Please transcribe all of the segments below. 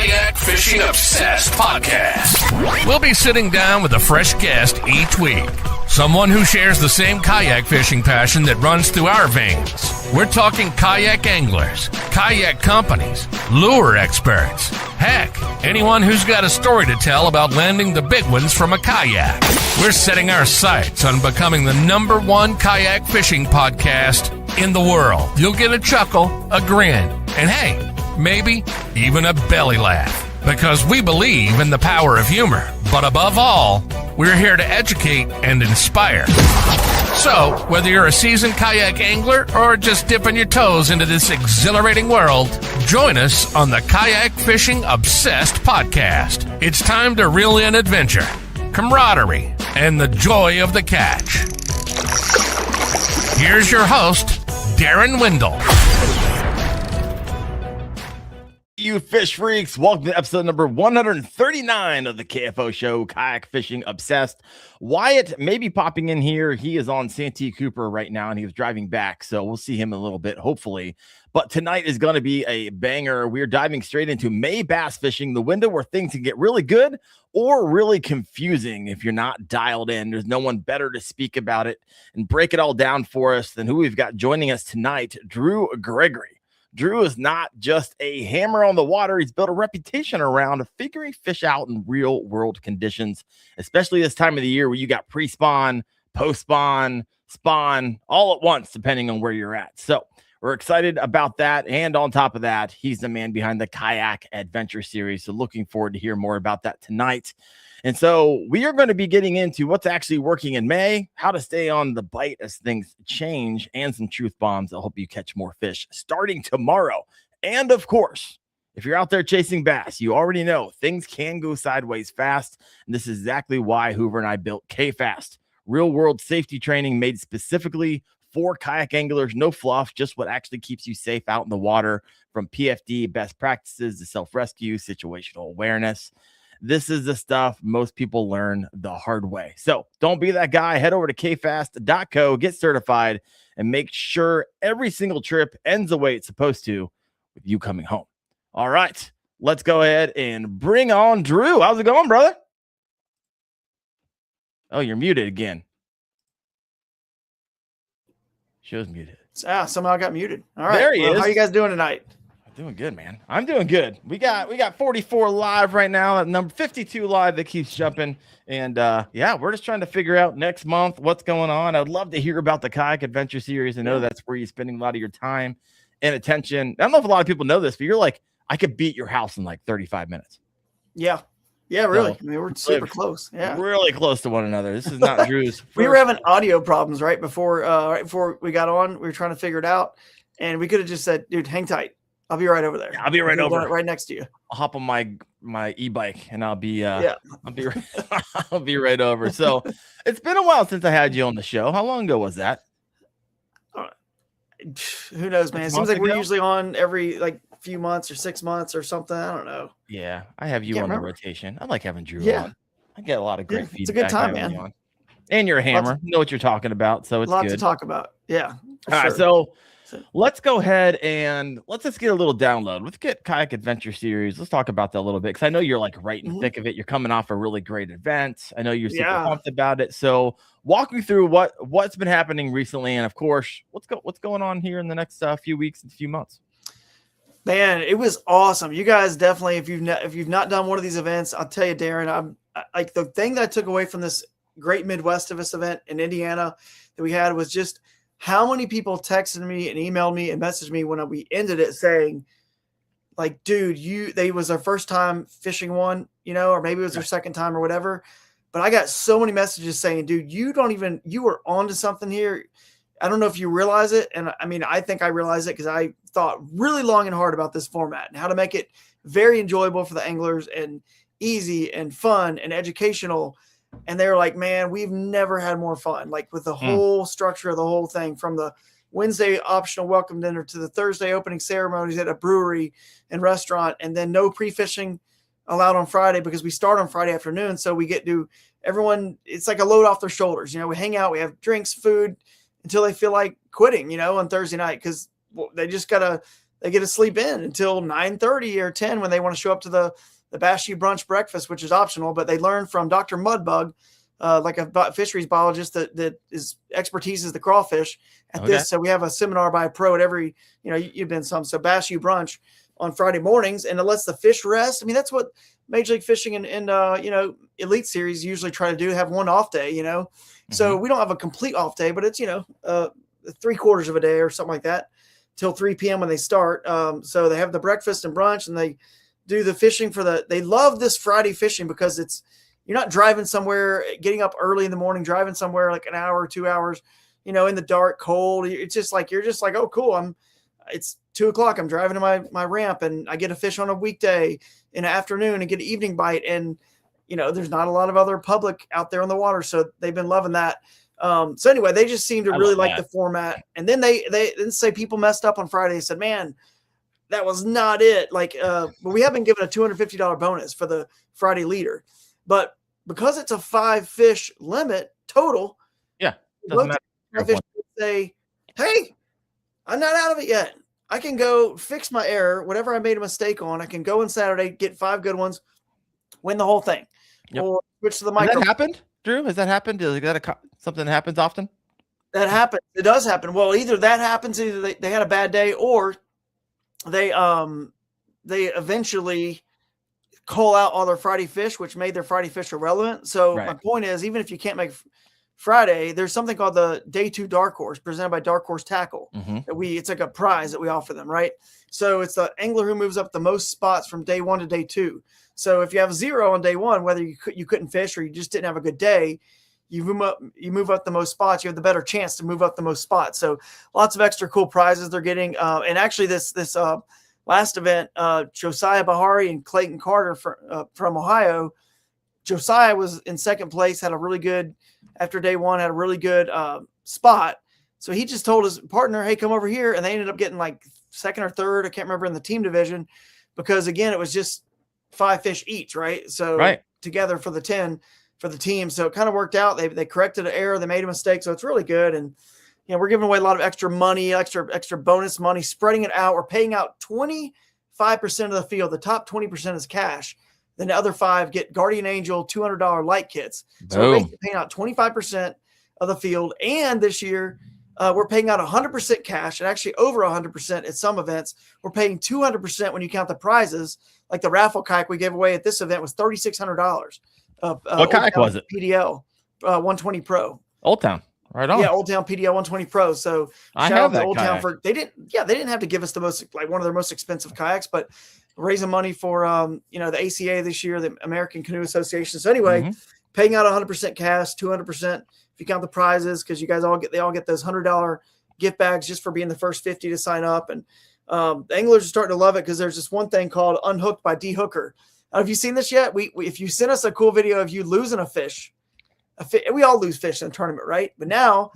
Kayak Fishing Obsessed podcast. We'll be sitting down with a fresh guest each week. Someone who shares the same kayak fishing passion that runs through our veins. We're talking kayak anglers, kayak companies, lure experts. Heck, anyone who's got a story to tell about landing the big ones from a kayak. We're setting our sights on becoming the #1 kayak fishing podcast in the world. You'll get a chuckle, a grin, and hey, maybe even a belly laugh. Because we believe in the power of humor. But above all, we're here to educate and inspire. So, whether you're a seasoned kayak angler or just dipping your toes into this exhilarating world, join us on the Kayak Fishing Obsessed podcast. It's time to reel in adventure, camaraderie, and the joy of the catch. Here's your host, Darren Wendell. You fish freaks, welcome to episode number 139 of the KFO show, Kayak Fishing Obsessed. Wyatt may be popping in here. He is on Santee Cooper right now, and he was driving back, so we'll see him in a little bit, hopefully. But tonight is going to be a banger. We're diving straight into May bass fishing, the window where things can get really good or really confusing if you're not dialed in. There's no one better to speak about it and break it all down for us than who we've got joining us tonight, Drew Gregory. Drew is not just a hammer on the water. He's built a reputation around figuring fish out in real world conditions, especially this time of the year where you got pre-spawn, post-spawn, spawn, all at once, depending on where you're at. So we're excited about that. And on top of that, he's the man behind the Kayak Adventure Series. So looking forward to hear more about that tonight. And so we are going to be getting into what's actually working in May, how to stay on the bite as things change, and some truth bombs that'll help you catch more fish starting tomorrow. And of course, if you're out there chasing bass, you already know things can go sideways fast. And this is exactly why Hoover and I built K-Fast, real world safety training made specifically for kayak anglers. No fluff, just what actually keeps you safe out in the water, from PFD, best practices, to self-rescue, situational awareness. This is the stuff most people learn the hard way. So don't be that guy. Head over to kfast.co, get certified, and make sure every single trip ends the way it's supposed to with you coming home. All right, let's go ahead and bring on Drew. How's it going, brother? Oh, you're muted again. Show's muted. Somehow I got muted. All right. There he is. How you guys doing tonight? Doing good, man. I'm doing good. We got 44 live right now, at number 52 live that keeps jumping. And yeah, we're just trying to figure out next month what's going on. I'd love to hear about the Kayak Adventure Series. I know that's where you're spending a lot of your time and attention. I don't know if a lot of people know this, but you're like, I could beat your house in like 35 minutes. Yeah. Yeah, really. So, I mean, we're super close. Yeah. Really close to one another. This is not Drew's. We were having audio problems right before we got on. We were trying to figure it out, and we could have just said, dude, hang tight. I'll be right over there. Yeah, I'll be right over, right next to you. I'll hop on my e-bike and I'll be I'll be right over. So it's been a while since I had you on the show. How long ago was that? Who knows, man? It seems like we're usually on every few months or 6 months or something. I don't know. Yeah, I have you on the rotation. I like having Drew on. I get a lot of great feedback. It's a good time, man. And you're a hammer. You know what you're talking about, so it's lots good. to talk about. Yeah. All right, so let's go ahead and let's just get a little download. Let's get Kayak Adventure Series. Let's talk about that a little bit, because I know you're like right in the thick of it. You're coming off a really great event. I know you're super pumped about it. So walk me through what's been happening recently, and of course, what's going on here in the next few weeks and few months. Man, it was awesome. You guys definitely, if you've not done one of these events, I'll tell you, Darren, I'm like, the thing that I took away from this great Midwest of us event in Indiana that we had was just how many people texted me and emailed me and messaged me when we ended it saying, like, dude, they was their first time fishing one, or maybe it was their second time or whatever. But I got so many messages saying, dude, you were onto something here. I don't know if you realize it. And I mean, I think I realize it because I thought really long and hard about this format and how to make it very enjoyable for the anglers and easy and fun and educational. And they were like, man, we've never had more fun, like with the whole structure of the whole thing, from the Wednesday optional welcome dinner to the Thursday opening ceremonies at a brewery and restaurant, and then no pre-fishing allowed on Friday because we start on Friday afternoon. So we get to everyone. It's like a load off their shoulders. We hang out, we have drinks, food until they feel like quitting, on Thursday night. Cause they just gotta they get to sleep in until 9:30 or 10 when they want to show up to the Bash You brunch breakfast, which is optional. But they learn from Dr. Mudbug, like a fisheries biologist that is expertise is the crawfish at this. So we have a seminar by a pro at every, you've been some. So Bash You brunch on Friday mornings, and it lets the fish rest. I mean, that's what Major League Fishing and Elite Series usually try to do, have one off day, So we don't have a complete off day, but it's, 3/4 of a day or something like that till 3 p.m. when they start. So they have the breakfast and brunch, and they do the fishing they love this Friday fishing because you're not driving somewhere, getting up early in the morning, driving somewhere like an hour or 2 hours, in the dark, cold. It's just like, you're just like, oh, cool. It's 2:00. I'm driving to my ramp, and I get a fish on a weekday in the afternoon and get an evening bite. And, there's not a lot of other public out there on the water. So they've been loving that. So anyway, they just seem to really like the format. And then they didn't say people messed up on Friday. They said, man, that was not it. Like, but we have been given a $250 bonus for the Friday leader, but because it's a 5 fish limit total. Yeah. Doesn't matter. Fish say, hey, I'm not out of it yet. I can go fix my error. Whatever I made a mistake on, I can go on Saturday, get 5 good ones, win the whole thing. Yep. Or switch to the micro. Has that happened, Drew? Has that happened? Is that something that happens often? That happens. It does happen. Well, either that happens, either they had a bad day, or they eventually call out all their Friday fish, which made their Friday fish irrelevant. So my point is, even if you can't make Friday, there's something called the Day 2 Dark Horse presented by Dark Horse Tackle. It's like a prize that we offer them, right? So it's the angler who moves up the most spots from day 1 to day 2. So if you have 0 on day 1, whether you couldn't fish or you just didn't have a good day, you move up the most spots, you have the better chance to move up the most spots. So lots of extra cool prizes they're getting. And actually this last event, Josiah Bahari and Clayton Carter from Ohio, Josiah was in second place, had a really good, after day 1, had a really good spot. So he just told his partner, hey, come over here. And they ended up getting like second or third, I can't remember, in the team division, because again, it was just 5 fish each, right? So together for the 10 for the team. So it kind of worked out. They corrected an error. They made a mistake. So it's really good. And, we're giving away a lot of extra money, extra bonus money, spreading it out. We're paying out 25% of the field. The top 20% is cash. Then the other 5 get Guardian Angel $200 light kits. So we're basically paying out 25% of the field. And this year, we're paying out 100% cash, and actually over 100% at some events. We're paying 200% when you count the prizes. Like the raffle kayak we gave away at this event was $3,600. What kayak was it? PDL 120 Pro. Old Town. Right on. Yeah, Old Town PDL 120 Pro. So I have that Old kayak. Town they didn't have to give us the most, like, one of their most expensive kayaks, but raising money for the ACA this year, the American Canoe Association. So anyway, paying out 100% cash, 200% if you count the prizes, because you guys all get those $100 gift bags just for being the first 50 to sign up. And the anglers are starting to love it, because there's this one thing called Unhooked by D Hooker. Have you seen this yet? We if you send us a cool video of you losing a fish, we all lose fish in a tournament, right? But now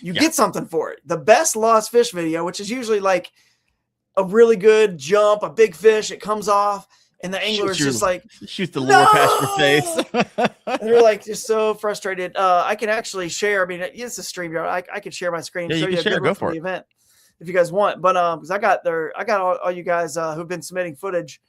you get something for it. The best lost fish video, which is usually like a really good jump, a big fish, it comes off, and the angler is just like, shoots the lure past your face. And they're like just so frustrated. I can actually share. I mean, it's a StreamYard. I can share my screen and show you a good one from the event if you guys want. But because I got all you guys who've been submitting footage,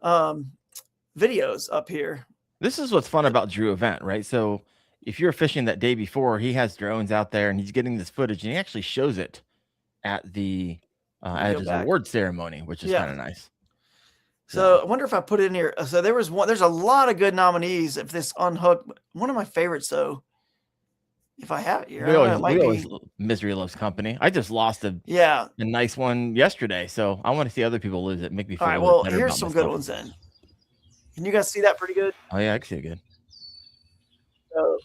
videos up here. This is what's fun about Drew event, right? So if you're fishing that day before, he has drones out there and he's getting this footage, and he actually shows it at the at his award ceremony, which is kind of nice. So I wonder if I put it in here. So there's a lot of good nominees if this Unhooked. One of my favorites, though, if I have it here, we always misery loves company. I just lost a nice one yesterday, so I want to see other people lose it. Make me feel all right. Well, here's some good ones then. Can you guys see that pretty good? Oh yeah, I can see it good. So,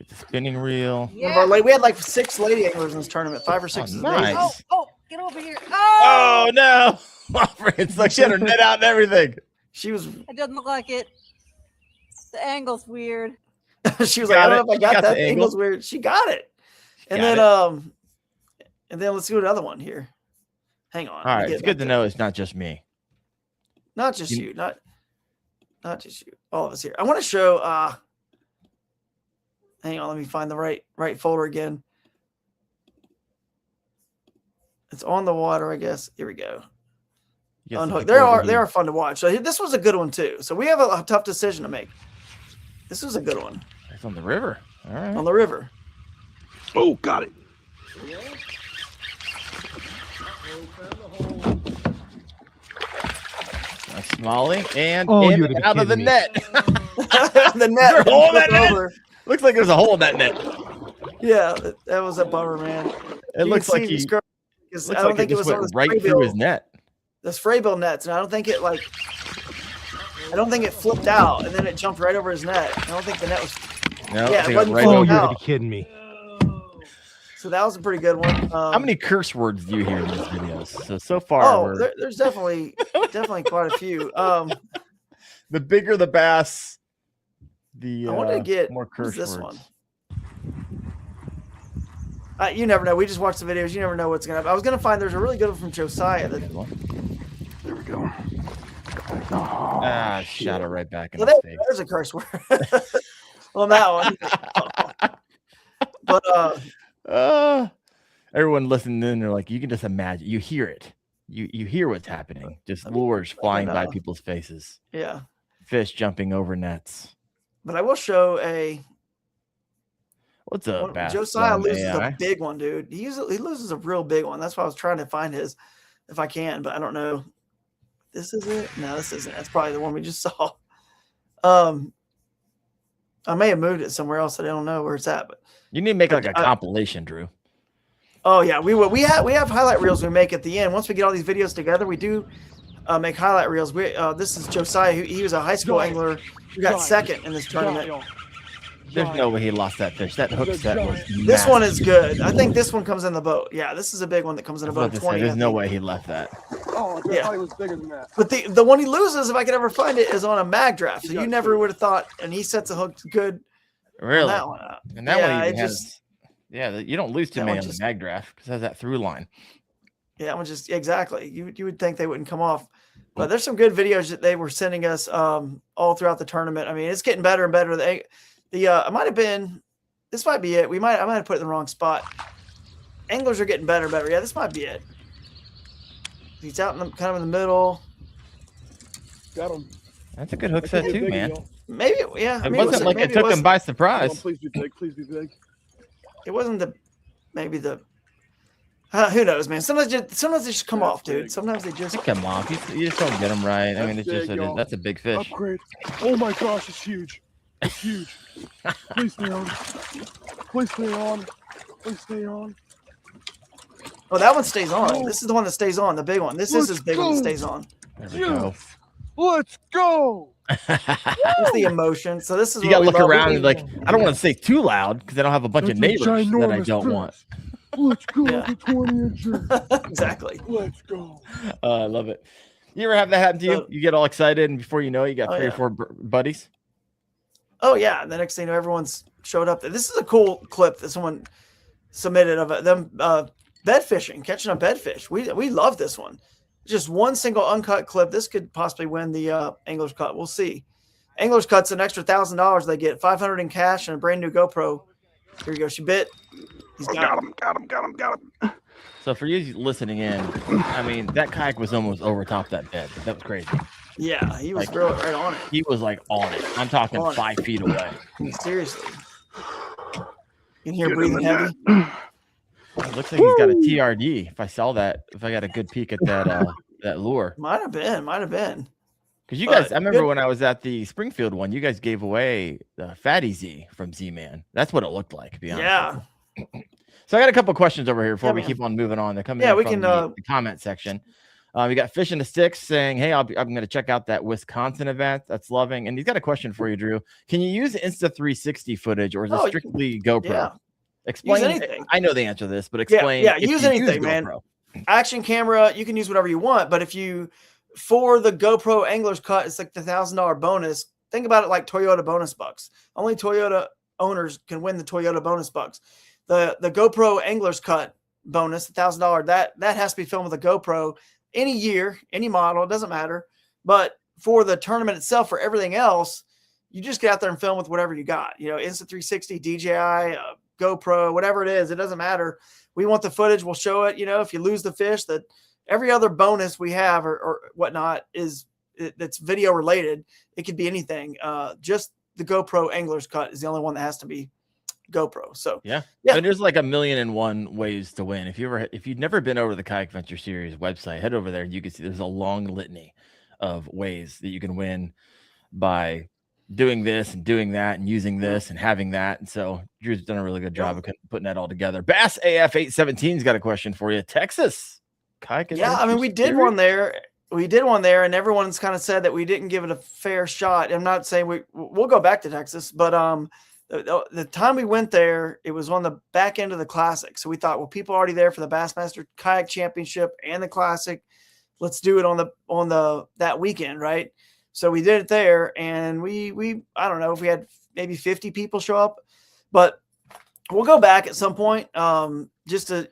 the spinning reel. Yeah. We had like 6 lady anglers in this tournament, 5 or 6. Nice. Oh, get over here. Oh no. It's like she had her net out and everything. She was. It doesn't look like it. The angle's weird. She was like, I don't know if I got that. The angle's weird. She got it. And then let's do another one here. Hang on. All right. It's good to know it's not just me. Not just you. Not just you. All of us here. I want to show. Hang on. Let me find the right folder again. It's on the water, I guess. Here we go. Yes, Unhooked. They are fun to watch. So this was a good one too. So we have a tough decision to make. This was a good one. It's on the river. All right. On the river. Oh, got it. Nice smallie and out of the me. net. The net. Hole in that net? Looks like there's a hole in that net. Yeah, that was a bummer, man. It looks like he. I don't think it was on right through his net. The spray bill nets, and I don't think it flipped out, and then it jumped right over his net. I don't think the net was. No, yeah, it wasn't right flipped over. out. You're kidding me. So that was a pretty good one. How many curse words do you hear in these videos? So far, there's definitely quite a few. The bigger the bass, I wanted to get more curse this words. One. You never know. We just watch the videos. You never know what's gonna happen. I was gonna find there's a really good one from Josiah. There we go. Shot it right back in Well, the face. there's a curse word on that one. But everyone listening in, they're like, you can just imagine. You hear it. You hear what's happening. Just lures flying by people's faces. Yeah. Fish jumping over nets. But I will show a. What's up, bass? Josiah loses a big one, dude. He loses a real big one. That's why I was trying to find his, if I can, but I don't know. This is it? No, this isn't. That's probably the one we just saw. I may have moved it somewhere else. I don't know where it's at, but you need to make like a compilation, Drew. Oh yeah, we will. We have highlight reels we make at the end. Once we get all these videos together, we do make highlight reels. This is Josiah. He was a high school angler who got second in this tournament. There's no way he lost that fish. That hook set was massive. This one is good. I think this one comes in the boat. Yeah, this is a big one that comes in the boat. There's no way he left that. Oh, I thought it was bigger than that. But the one he loses, if I could ever find it, is on a mag draft. So you never would have thought, and he sets a hook good. Really? That one up. And that one even has. Yeah, you don't lose too many on the mag draft because it has that through line. Yeah, that one just exactly. You would think they wouldn't come off, but there's some good videos that they were sending us all throughout the tournament. I mean, it's getting better and better. It might have been. This might be it. I might have put it in the wrong spot. Anglers are getting better and better. Yeah, this might be it. He's out in kind of in the middle. Got him. That's a good hook set too, man. Maybe, yeah. It wasn't like it took him by surprise. Oh, please be big. Please be big. It wasn't who knows, man. Sometimes they just come off, dude. Sometimes they just come off. You just don't get them right. I mean, it's just that's a big fish. Upgrade. Oh my gosh, it's huge. It's huge. Please stay on. Please stay on. Please stay on. Oh, that one stays on. This is the one that stays on, the big one. This is his big one that stays on. There we go. Let's go. It's the emotion. So this is you gotta look around and like, I don't want to say too loud because I don't have a bunch of neighbors that I don't want. Let's go to 20 inches. Exactly. Let's go. I love it. You ever have that happen to you? You get all excited and before you know it, you got 3 or 4 buddies. Oh yeah. And the next thing you know, everyone's showed up. This is a cool clip that someone submitted of them bed fishing, catching a bedfish. We love this one. Just one single uncut clip. This could possibly win the Angler's Cut. We'll see. Angler's Cut's an extra $1,000 they get, $500 in cash and a brand new GoPro. Here you go. She bit. He's got him. So for you listening in, I mean, that kayak was almost over top that bed. That was crazy. Yeah, he was right on it. He was like on it. I'm talking 5 feet away. Seriously. You can hear breathing heavy. It looks like he's got a TRD. If I got a good peek at that lure. Might have been. Because you guys, I remember when I was at the Springfield one, you guys gave away the Fatty Z from Z-Man. That's what it looked like, to be honest. Yeah. So I got a couple questions over here before we keep on moving on. They're coming in from the comment section. We got Fish in the Sticks saying, hey, I'm going to check out that Wisconsin event. That's loving. And he's got a question for you, Drew. Can you use Insta360 footage or is it strictly GoPro? Yeah. Explain anything. I know the answer to this, but explain. Yeah, use anything, man. Action camera, you can use whatever you want. But for the GoPro Angler's Cut, it's like the $1,000 bonus. Think about it like Toyota bonus bucks. Only Toyota owners can win the Toyota bonus bucks. The GoPro Angler's Cut bonus, $1,000, that has to be filmed with a GoPro any year, any model, it doesn't matter. But for the tournament itself, for everything else, you just get out there and film with whatever you got. Insta360, DJI, GoPro, whatever it is, it doesn't matter. we want the footage, we'll show it. If you lose the fish, that every other bonus we have or whatnot that's video related. It could be anything. Just the GoPro angler's cut is the only one that has to be GoPro. So yeah. And there's like 1,000,001 ways to win. If you've never been over the Kayak Adventure Series website, head over there. You can see there's a long litany of ways that you can win by doing this and doing that and using this and having that. And so Drew's done a really good job of putting that all together. Bass AF 817's got a question for you. Texas Kayak Adventure I mean, we did Series? one there. We did one there, and everyone's kind of said that we didn't give it a fair shot. I'm not saying we'll go back to Texas, but the time we went there, it was on the back end of the Classic. So we thought, well, people are already there for the Bassmaster Kayak Championship and the Classic. Let's do it on that weekend, right? So we did it there, and we I don't know if we had maybe 50 people show up, but we'll go back at some point. Just to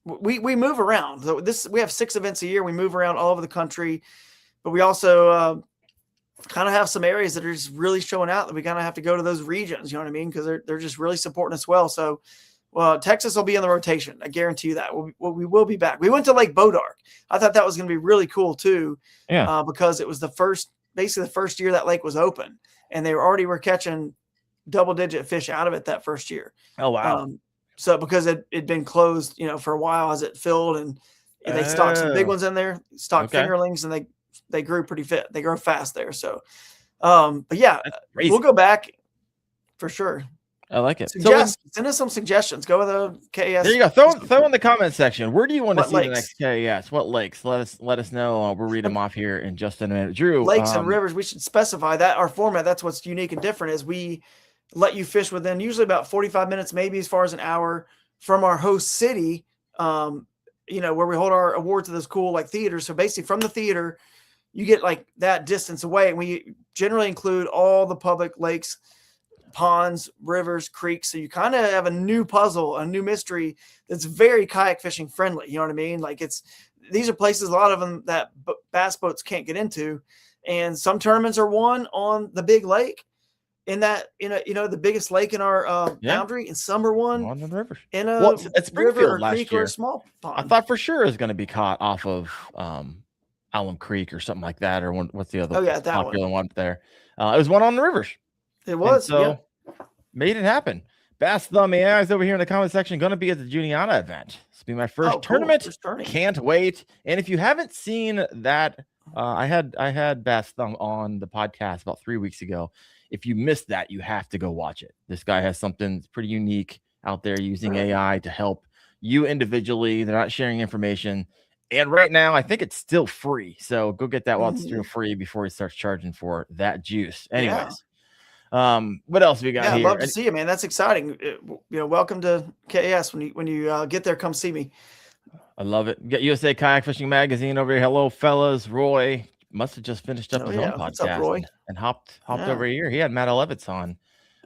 we move around. So we have 6 events a year. We move around all over the country, but we also kind of have some areas that are just really showing out that we kind of have to go to those regions. You know what I mean? Because they're just really supporting us well. So, Texas will be in the rotation. I guarantee you that. We will be back. We went to Lake Bodark. I thought that was going to be really cool too. Yeah. Because it was basically the first year that lake was open, and they were catching double-digit fish out of it that first year. Oh wow. So because it'd been closed, for a while as it filled, and they stocked some big ones in there, stocked fingerlings, and they grew pretty fit. They grow fast there. So, but yeah, we'll go back for sure. I like it. Send us some suggestions. Go with the KS. There you go. Throw in the comment section. Where do you want to see lakes? the next KS? What lakes? Let us know. We'll read them off here in just a minute. Drew, lakes and rivers. We should specify that our format. That's what's unique and different is we let you fish within usually about 45 minutes, maybe as far as an hour from our host city. Where we hold our awards at this cool like theater. So basically, from the theater, you get like that distance away, and we generally include all the public lakes, ponds, rivers, creeks. So you kind of have a new puzzle, a new mystery that's very kayak fishing friendly. You know what I mean? Like these are places, a lot of them that bass boats can't get into. And some tournaments are won on the big lake in that, the biggest lake in our boundary, and some are won on the rivers in a it's river or last creek year. or a small pond. I thought for sure it was going to be caught off of Alum Creek or something like that. Or what's the other popular one there? It was one on the rivers. It was. And so made it happen. Bass Thumb AI is over here in the comment section. Going to be at the Juniata event. This will be my first tournament. Can't wait. And if you haven't seen that, I had Bass Thumb on the podcast about 3 weeks ago. If you missed that, you have to go watch it. This guy has something that's pretty unique out there using AI to help you individually. They're not sharing information. And right now, I think it's still free. So go get that while it's still free before he starts charging for that juice. Anyways, what else we got here? I'd love to see you, man. That's exciting. Welcome to KS. When you get there, come see me. I love it. Get USA Kayak Fishing Magazine over here. Hello, fellas. Roy must have just finished up his own podcast. What's up, Roy? And hopped over here. He had Matt Olevitz on.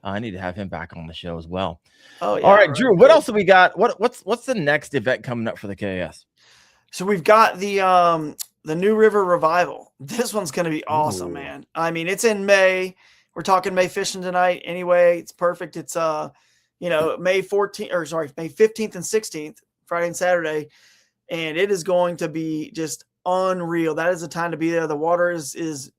I need to have him back on the show as well. Oh, yeah. All right, Drew. What else have we got? What's the next event coming up for the KS? So we've got the New River Revival. This one's going to be awesome, man. I mean, it's in May. We're talking May fishing tonight. Anyway, it's perfect. It's May 15th and 16th, Friday and Saturday, and it is going to be just unreal. That is the time to be there. The water is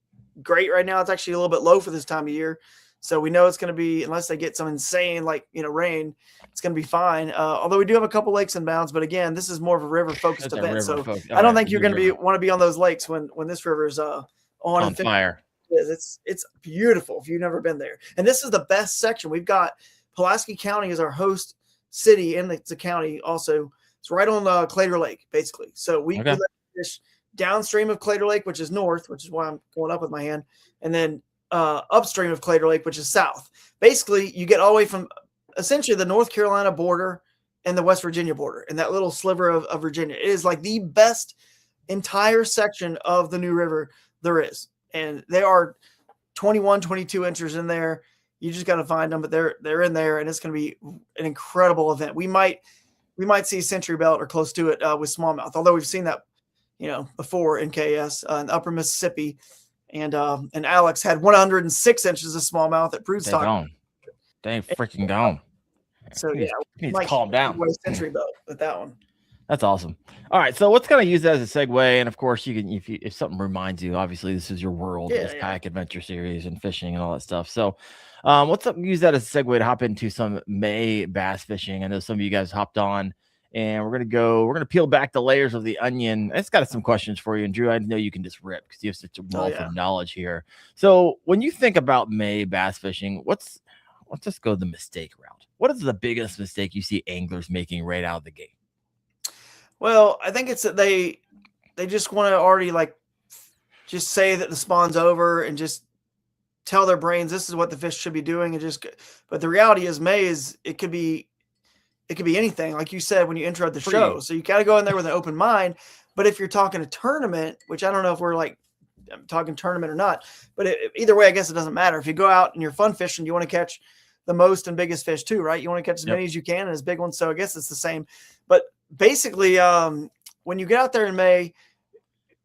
great right now. It's actually a little bit low for this time of year. So we know it's going to be, unless they get some insane, rain, it's going to be fine. Although we do have a couple lakes in bounds, but again, this is more of a river-focused event. I don't think you're going to want to be on those lakes when this river is on fire. It's beautiful if you've never been there. And this is the best section. We've got Pulaski County as our host city, and it's a county also. It's right on Claytor Lake, basically. So we let fish downstream of Claytor Lake, which is north, which is why I'm going up with my hand, and then upstream of Claytor Lake, which is south. Basically, you get all the way from essentially the North Carolina border and the West Virginia border, and that little sliver of Virginia. It is like the best entire section of the New River there is. And they are 21, 22 inches in there. You just got to find them, but they're in there, and it's going to be an incredible event. We might see Century Belt or close to it with smallmouth, although we've seen that, before in KS in Upper Mississippi. And Alex had 106 inches of smallmouth at Broodstock. They freaking gone. So He yeah, needs to calm down. Century boat with that one. That's awesome. All right, so let's kind of use that as a segue, and of course, you can if something reminds you, obviously, this is your world, this Kayak Adventure Series and fishing and all that stuff. So, use that as a segue to hop into some May bass fishing. I know some of you guys hopped on, and we're gonna peel back the layers of the onion. I just got some questions for you, and Drew, I know you can just rip because you have such a wealth of knowledge here. So, when you think about May bass fishing, let's just go the mistake route. What is the biggest mistake you see anglers making right out of the gate? Well, I think it's that they just want to already just say that the spawn's over and just tell their brains this is what the fish should be doing, and but the reality is May is it could be anything, like you said when you introed the show. So you got to go in there with an open mind. But if you're talking a tournament, which I don't know if we're talking tournament or not, but either way, I guess it doesn't matter. If you go out and you're fun fishing, you want to catch the most and biggest fish too, right? You want to catch as many as you can and as big ones. So I guess it's the same. But basically, when you get out there in May,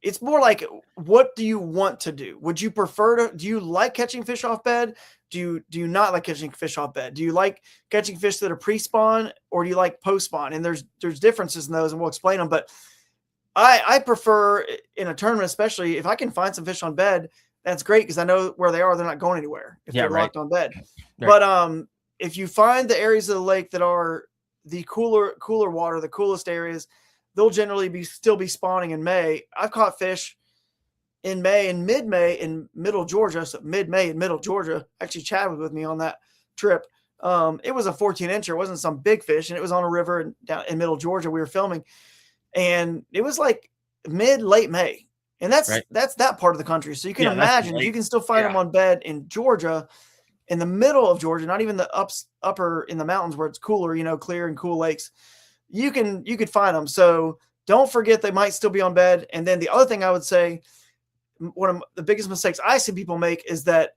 it's more like, what do you want to do? Would you prefer do you like catching fish off bed? Do you not like catching fish off bed? Do you like catching fish that are pre-spawn, or do you like post-spawn? And there's differences in those, and we'll explain them. But I prefer in a tournament, especially if I can find some fish on bed, that's great because I know where they are. They're not going anywhere if they're locked on bed. Right. But if you find the areas of the lake that are the cooler water, the coolest areas, they'll generally still be spawning in May. I've caught fish in May and mid-May in middle Georgia. So mid-May in middle Georgia. Actually, Chad was with me on that trip. It was a 14-incher. It wasn't some big fish, and it was on a river down in middle Georgia. We were filming, and it was like late May. And that's that part of the country. So you can imagine you can still find them on bed in Georgia, in the middle of Georgia, not even the upper in the mountains where it's cooler, clear and cool lakes. You could find them. So don't forget they might still be on bed. And then the other thing I would say, one of the biggest mistakes I see people make is that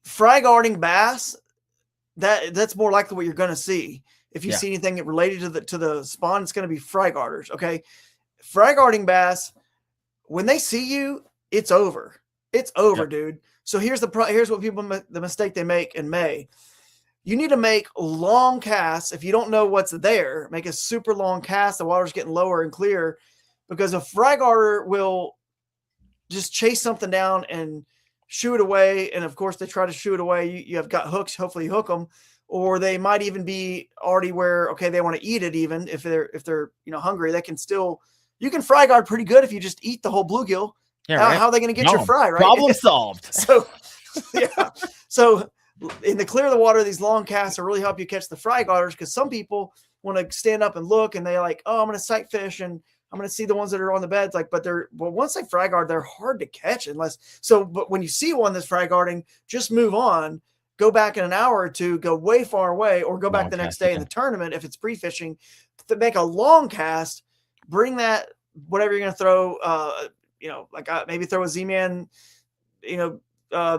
fry guarding bass, that's more likely what you're going to see. If you see anything related to the spawn, it's going to be fry guarders. Okay. Fry guarding bass, when they see you, it's over. It's over, dude. So here's what the mistake they make in May. You need to make long casts. If you don't know what's there, make a super long cast. The water's getting lower and clear, because a fry garter will just chase something down and shoo it away. And of course, they try to shoo it away. You have got hooks. Hopefully you hook them, or they might even be already where, okay, they want to eat it. Even if they're hungry, they can still. You can fry guard pretty good if you just eat the whole bluegill. Yeah, how are they going to get your fry, right? Problem solved. So, So in the clear of the water, these long casts will really help you catch the fry guarders, because some people want to stand up and look, and they I'm going to sight fish and I'm going to see the ones that are on the beds. But once they fry guard, they're hard to catch but when you see one that's fry guarding, just move on. Go back in an hour or two, go way far away, or go back the next day in the tournament if it's pre-fishing, to make a long cast. Bring that, whatever you're going to throw, maybe throw a Z-Man,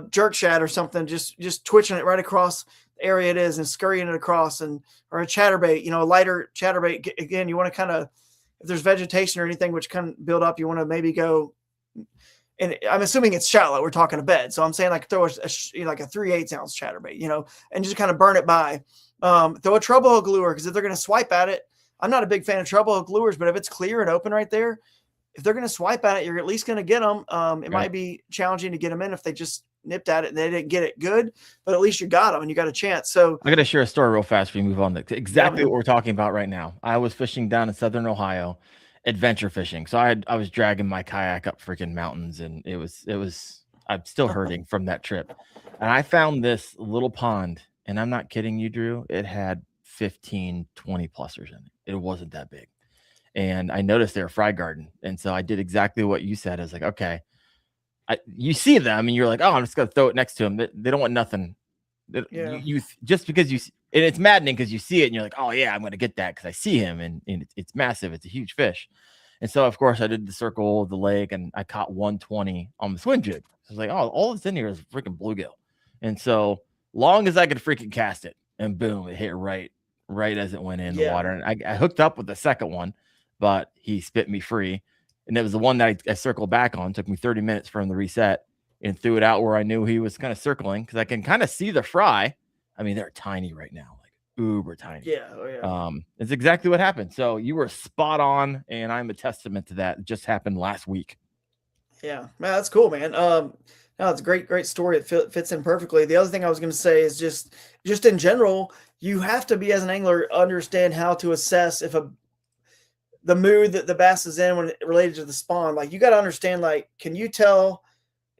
jerk shad or something, just twitching it right across the area it is and scurrying it across, or a chatterbait, a lighter chatterbait. Again, you want to kind of, if there's vegetation or anything which can build up, you want to maybe go, and I'm assuming it's shallow. We're talking a bed. So I'm saying throw a 3/8 ounce chatterbait, and just kind of burn it by. Throw a treble hook lure, because if they're going to swipe at it, I'm not a big fan of treble hook lures, but if it's clear and open right there, if they're going to swipe at it, you're at least going to get them. It might be challenging to get them in if they just nipped at it and they didn't get it good, but at least you got them and you got a chance. So I got to share a story real fast before we move on to exactly what we're talking about right now. I was fishing down in Southern Ohio, adventure fishing. So I was dragging my kayak up freaking mountains, and it was I'm still hurting from that trip. And I found this little pond, and I'm not kidding you, Drew. It had 15, 20 plusers in it. It wasn't that big. And I noticed they were fry guarding. And so I did exactly what you said. I was like, okay, you see them and you're like, oh, I'm just going to throw it next to them. They don't want nothing. You just because and it's maddening because you see it and you're like, oh yeah, I'm going to get that because I see him and it's massive. It's a huge fish. And so of course I did the circle of the lake and I caught 120 on the swim jig. I was like, oh, all that's in here is freaking bluegill. And so long as I could freaking cast it, and boom, it hit right as it went in the water. And I hooked up with the second one, but he spit me free. And it was the one that I circled back on. It took me 30 minutes for him to reset, and threw it out where I knew he was kind of circling, because I can kind of see the fry. I mean, they're tiny right now, like uber tiny. Yeah. Oh, yeah. It's exactly what happened. So you were spot on, and I'm a testament to that. It just happened last week. Yeah, man, that's cool, man. No, it's a great story. It fits in perfectly. The other thing I was going to say is just in general, you have to be as an angler understand how to assess if the mood that the bass is in when related to the spawn. Like you got to understand, like, can you tell,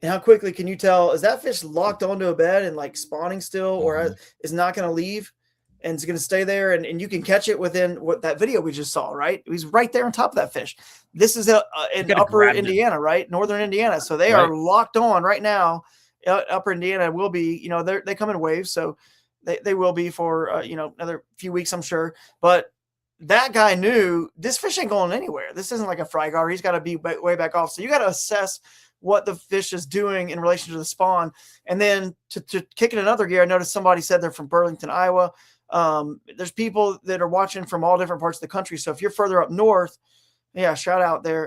and how quickly can you tell, is that fish locked onto a bed and like spawning still, or is not going to leave and it's going to stay there? And you can catch it within what that video we just saw, right? He's right there on top of that fish. This is in upper Indiana, right? Northern Indiana. So they are locked on right now. Upper Indiana will be, they come in waves. So they will be for, another few weeks, I'm sure. But that guy knew this fish ain't going anywhere. This isn't like a fry gar. He's got to be way back off. So you got to assess what the fish is doing in relation to the spawn. And then to kick it another gear, I noticed somebody said they're from Burlington, Iowa. There's people that are watching from all different parts of the country. So if you're further up north, yeah, shout out there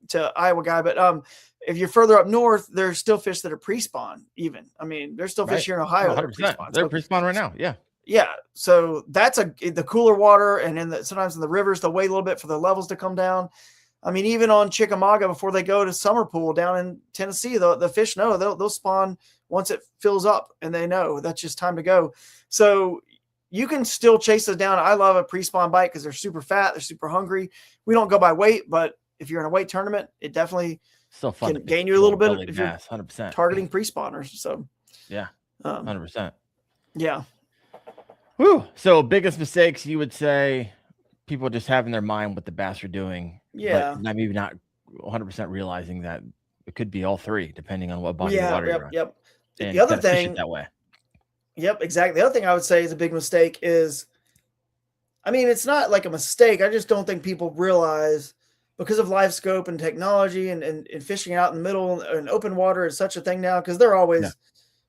to Iowa guy. But if you're further up north, there's still fish that are pre-spawn even. I mean, there's still fish here in Ohio. 100%. They're pre-spawn right now. Yeah. Yeah. So that's the cooler water. And sometimes in the rivers, they'll wait a little bit for the levels to come down. I mean, even on Chickamauga, before they go to summer pool down in Tennessee, the fish know they'll spawn once it fills up, and they know that's just time to go. So you can still chase those down. I love a pre-spawn bite because they're super fat. They're super hungry. We don't go by weight, but if you're in a weight tournament, it definitely can gain you a little bit if you're 100% targeting pre-spawners. So yeah, 100%. Yeah. Whew. So biggest mistakes you would say people just have in their mind what the bass are doing. Yeah. But maybe not 100% realizing that it could be all three, depending on what body of water you're on. Yep. And the other thing that way. Yep, exactly. The other thing I would say is a big mistake is, I mean, it's not like a mistake. I just don't think people realize, because of live scope and technology and fishing out in the middle and open water is such a thing now, because they're always,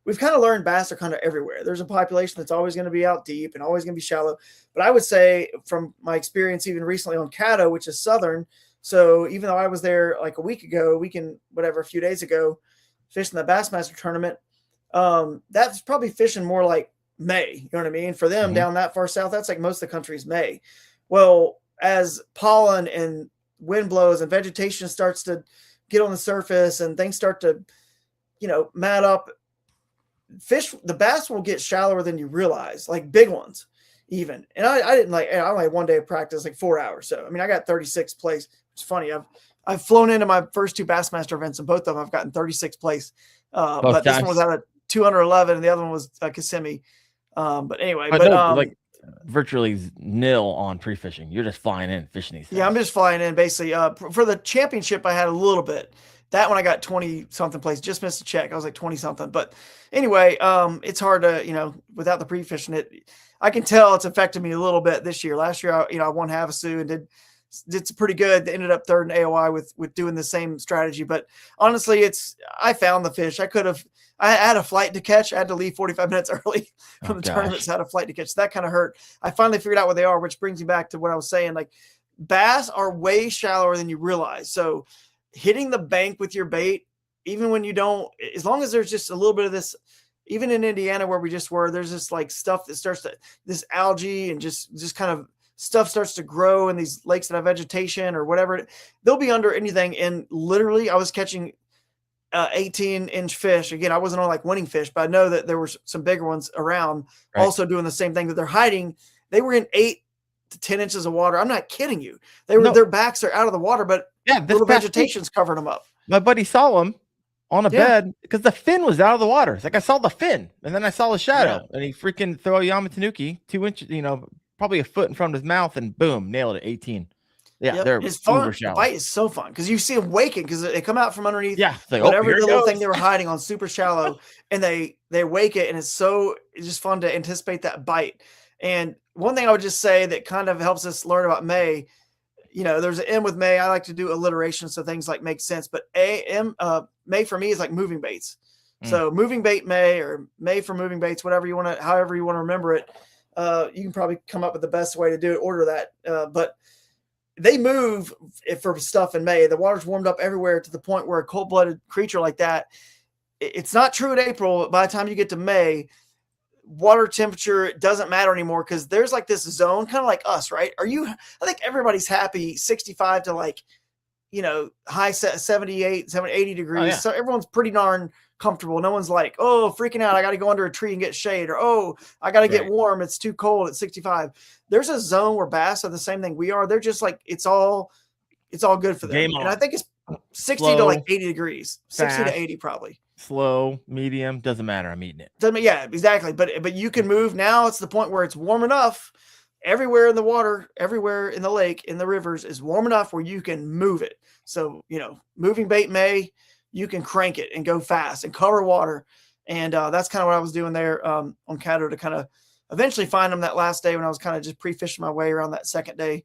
we've kind of learned bass are kind of everywhere. There's a population that's always going to be out deep and always going to be shallow. But I would say from my experience, even recently on Caddo, which is Southern. So even though I was there like a few days ago, fishing the Bassmaster tournament, that's probably fishing more like May, you know what I mean? For them down that far south, that's like most of the country's May. Well, as pollen and wind blows and vegetation starts to get on the surface and things start to, mat up, the bass will get shallower than you realize, like big ones even. And I only had one day of practice, like 4 hours. So, I mean, I got 36th place. It's funny. I've flown into my first two Bassmaster events, and both of them I've gotten 36th place. But this one was out of 211 and the other one was Kissimmee. But anyway, like virtually nil on pre-fishing. You're just flying in fishing these things. Yeah, I'm just flying in basically. For the championship, I had a little bit. That one I got 20 something place, just missed a check. I was like 20 something. But anyway, it's hard to, without the pre-fishing, I can tell it's affected me a little bit this year. Last year, I won Havasu and did pretty good. They ended up third in AOI with doing the same strategy. But honestly, I found the fish. I had a flight to catch. I had to leave 45 minutes early from the tournament. So I had a flight to catch. So that kind of hurt. I finally figured out what they are, which brings me back to what I was saying. Like, bass are way shallower than you realize. So hitting the bank with your bait, even when you don't, as long as there's just a little bit of this, even in Indiana where we just were, there's this like stuff that this algae and just kind of stuff starts to grow in these lakes that have vegetation or whatever. They'll be under anything. And literally I was catching 18-inch fish. Again, I wasn't on like winning fish, but I know that there were some bigger ones around also doing the same thing that they're hiding. They were in 8 to 10 inches of water. I'm not kidding you. Their backs are out of the water, but little vegetation's covered them up. My buddy saw him on a bed because the fin was out of the water. It's like I saw the fin and then I saw the shadow and he freaking threw a Yamatanuki 2 inches, probably a foot in front of his mouth and boom, nailed it. 18. Yeah, they're it's fun. The bite is so fun because you see them waking because they come out from underneath. Yeah, like, whatever the little thing they were hiding on super shallow, and they wake it, and it's just fun to anticipate that bite. And one thing I would just say that kind of helps us learn about May, there's an M with May. I like to do alliteration so things like make sense. But May for me is like moving baits. So moving bait May or May for moving baits, however you want to remember it. You can probably come up with the best way to do it. Order that, but they move for stuff in May. The water's warmed up everywhere to the point where a cold-blooded creature like that, it's not true in April, but by the time you get to May, water temperature doesn't matter anymore because there's like this zone, kind of like us, right? I think everybody's happy 65 to like, high 78, 80 degrees. Oh, yeah. So everyone's pretty darn comfortable. No one's like, oh, freaking out. I got to go under a tree and get shade, or, oh, I got to get Right. warm. It's too cold at 65. There's a zone where bass are the same thing we are. They're just like, it's all good for them. Game And I on. think it's 60 Slow, to like 80 degrees, 60 fast. to 80 probably. Slow, medium, doesn't matter. I'm eating it. Yeah, exactly. But you can move now. It's the point where it's warm enough. Everywhere in the water, everywhere in the lake, in the rivers is warm enough where you can move it. So, moving bait May, you can crank it and go fast and cover water. And that's kind of what I was doing there on Caddo to kind of eventually find them that last day when I was kind of just pre-fishing my way around that second day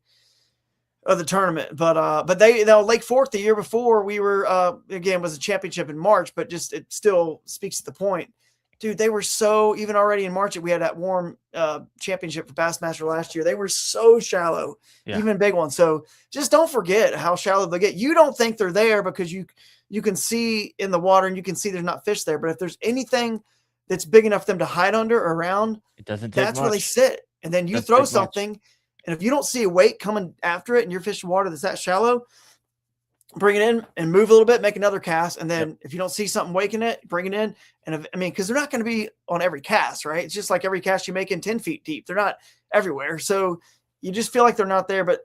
of the tournament. But they, Lake Fork the year before we were, again, was a championship in March, but just, it still speaks to the point. Dude, they were so, even already in March, we had that warm championship for Bassmaster last year. They were so shallow, even big ones. So just don't forget how shallow they get. You don't think they're there because you can see in the water and you can see there's not fish there. But if there's anything that's big enough for them to hide under or around, it doesn't take that's much. where they sit. And then you throw something, and if you don't see a weight coming after it and you're fishing water that's that shallow, bring it in and move a little bit, make another cast. And then if you don't see something waking it, bring it in. And because they're not going to be on every cast, right? It's just like every cast you make in 10 feet deep. They're not everywhere. So you just feel like they're not there, but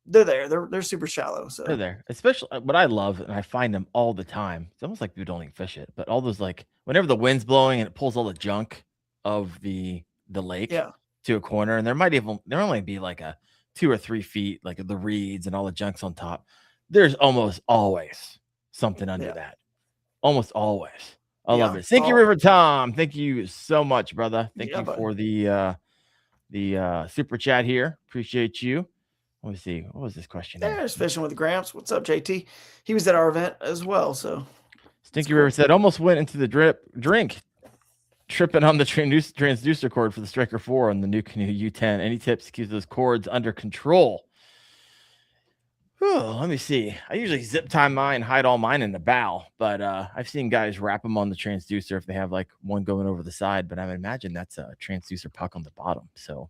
they're there. They're super shallow. So they're there. Especially what I love, and I find them all the time. It's almost like people don't even fish it, but all those, like, whenever the wind's blowing and it pulls all the junk of the lake to a corner, and there only be like a 2 or 3 feet, like the reeds and all the junk's on top. There's almost always something under that. Almost always. I love it. Thank you, River Tom. Thank you so much, brother. Thank you for the super chat here. Appreciate you. Let me see. What was this question? There's Fishing with Gramps. What's up, JT? He was at our event as well. So Stinky River said, almost went into the drink, tripping on the transducer cord for the Striker 4 on the new Canoe U10. Any tips to keep those cords under control? Oh, let me see. I usually zip tie mine, hide all mine in the bow, but I've seen guys wrap them on the transducer if they have like one going over the side, but I would imagine that's a transducer puck on the bottom. So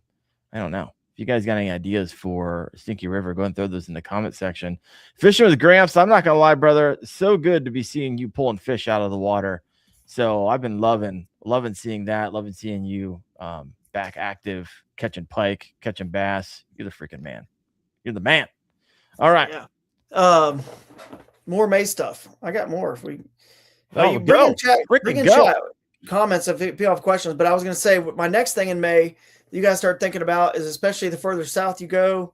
I don't know. If you guys got any ideas for Stinky River, go and throw those in the comment section. Fishing with Gramps, I'm not going to lie, brother. So good to be seeing you pulling fish out of the water. So I've been loving seeing that, loving seeing you back active, catching pike, catching bass. You're the freaking man. You're the man. All right. Yeah. More May stuff. I got more. If we bring in chat comments if people have questions. But I was going to say my next thing in May you guys start thinking about is, especially the further south you go,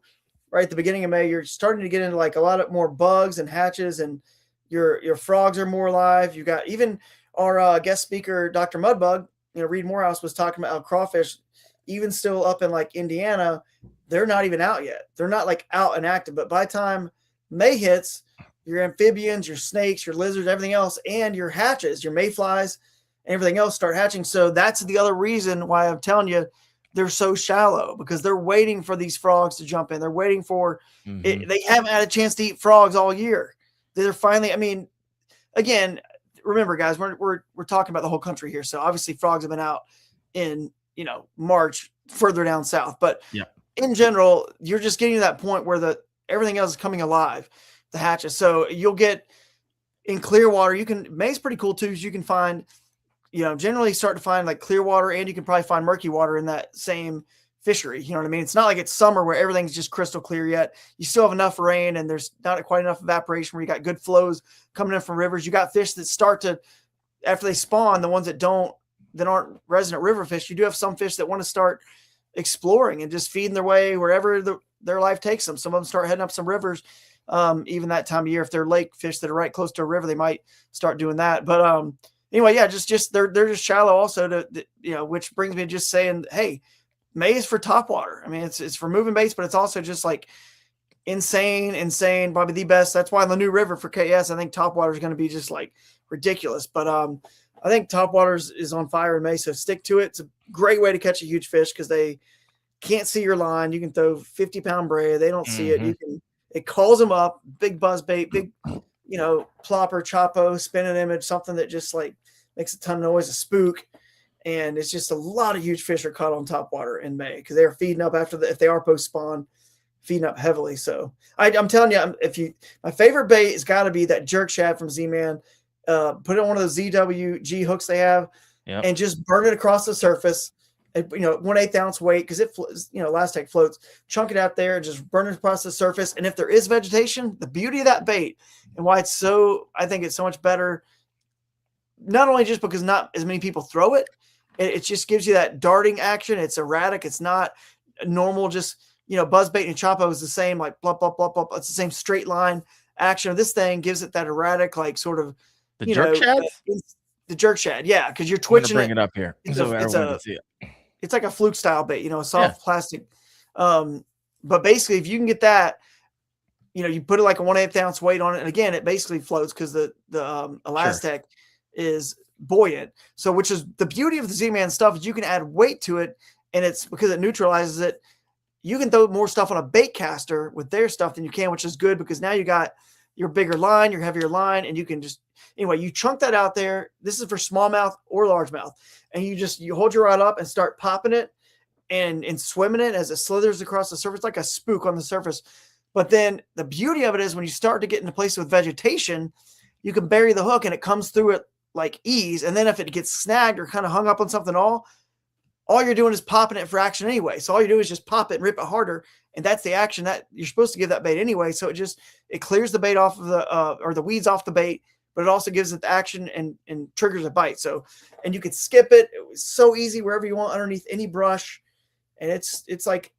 right at the beginning of May, you're starting to get into like a lot of more bugs and hatches, and your frogs are more alive. You got even our guest speaker, Dr. Mudbug, Reed Morehouse was talking about how crawfish, even still up in like Indiana, they're not even out yet. They're not like out and active, but by the time May hits, your amphibians, your snakes, your lizards, everything else, and your hatches, your mayflies, and everything else start hatching. So that's the other reason why I'm telling you they're so shallow, because they're waiting for these frogs to jump in. They're waiting for it. They haven't had a chance to eat frogs all year. They're finally, again, remember guys, we're talking about the whole country here. So obviously frogs have been out in, March further down south, but in general, you're just getting to that point where everything else is coming alive, the hatches. So you'll get in clear water. May's pretty cool too. You can find, generally start to find like clear water, and you can probably find murky water in that same fishery. You know what I mean? It's not like it's summer where everything's just crystal clear yet. You still have enough rain and there's not quite enough evaporation where you got good flows coming in from rivers. You got fish that start to, after they spawn, the ones that aren't resident river fish, you do have some fish that want to start exploring and just feeding their way wherever their life takes them. Some of them start heading up some rivers. Even that time of year, if they're lake fish that are right close to a river, they might start doing that. But anyway, yeah, just they're just shallow also which brings me to just saying, hey, May is for topwater. It's for moving baits, but it's also just like insane, probably the best. That's why the new river for KS, I think topwater is going to be just like ridiculous. But I think topwater is on fire in May, so stick to it. It's a great way to catch a huge fish because they can't see your line. You can throw 50-pound braid. They don't see it. It calls them up, big buzz bait, big, plopper, chopo, spinning image, something that just like makes a ton of noise, a spook. And it's just a lot of huge fish are caught on top water in May because they're feeding up if they are post spawn, feeding up heavily. So I'm telling you, my favorite bait has got to be that jerk shad from Z-Man. Put it on one of those ZWG hooks they have, and just burn it across the surface. And, 1/8 ounce weight because it floats. Elastic floats. Chunk it out there and just burn it across the surface. And if there is vegetation, the beauty of that bait and why I think it's so much better. Not only just because not as many people throw it, it just gives you that darting action. It's erratic. It's not normal. Just buzz bait and Chapo is the same, like blah blah blah blah. It's the same straight line action. This thing gives it that erratic, like sort of the jerk shad. The jerk shad, yeah, because you're twitching. Bring it up here so everyone can see it. It's like a fluke style bait, a soft plastic. But basically, if you can get that, you put it like a 1/8 ounce weight on it, and again, it basically floats because the elastic is buoyant. So, which is the beauty of the Z-Man stuff is you can add weight to it, and it's because it neutralizes it. You can throw more stuff on a bait caster with their stuff than you can, which is good because now you got your bigger line, your heavier line, and you can just you chunk that out there. This is for smallmouth or largemouth, and you hold your rod up and start popping it and swimming it as it slithers across the surface like a spook on the surface. But then the beauty of it is when you start to get into places with vegetation, you can bury the hook and it comes through it like ease. And then if it gets snagged or kind of hung up on something, all you're doing is popping it for action anyway. So all you do is just pop it and rip it harder. And that's the action that you're supposed to give that bait anyway. So it clears the bait off of or the weeds off the bait, but it also gives it the action and triggers a bite. So, and you could skip it. It was so easy wherever you want underneath any brush. And it's like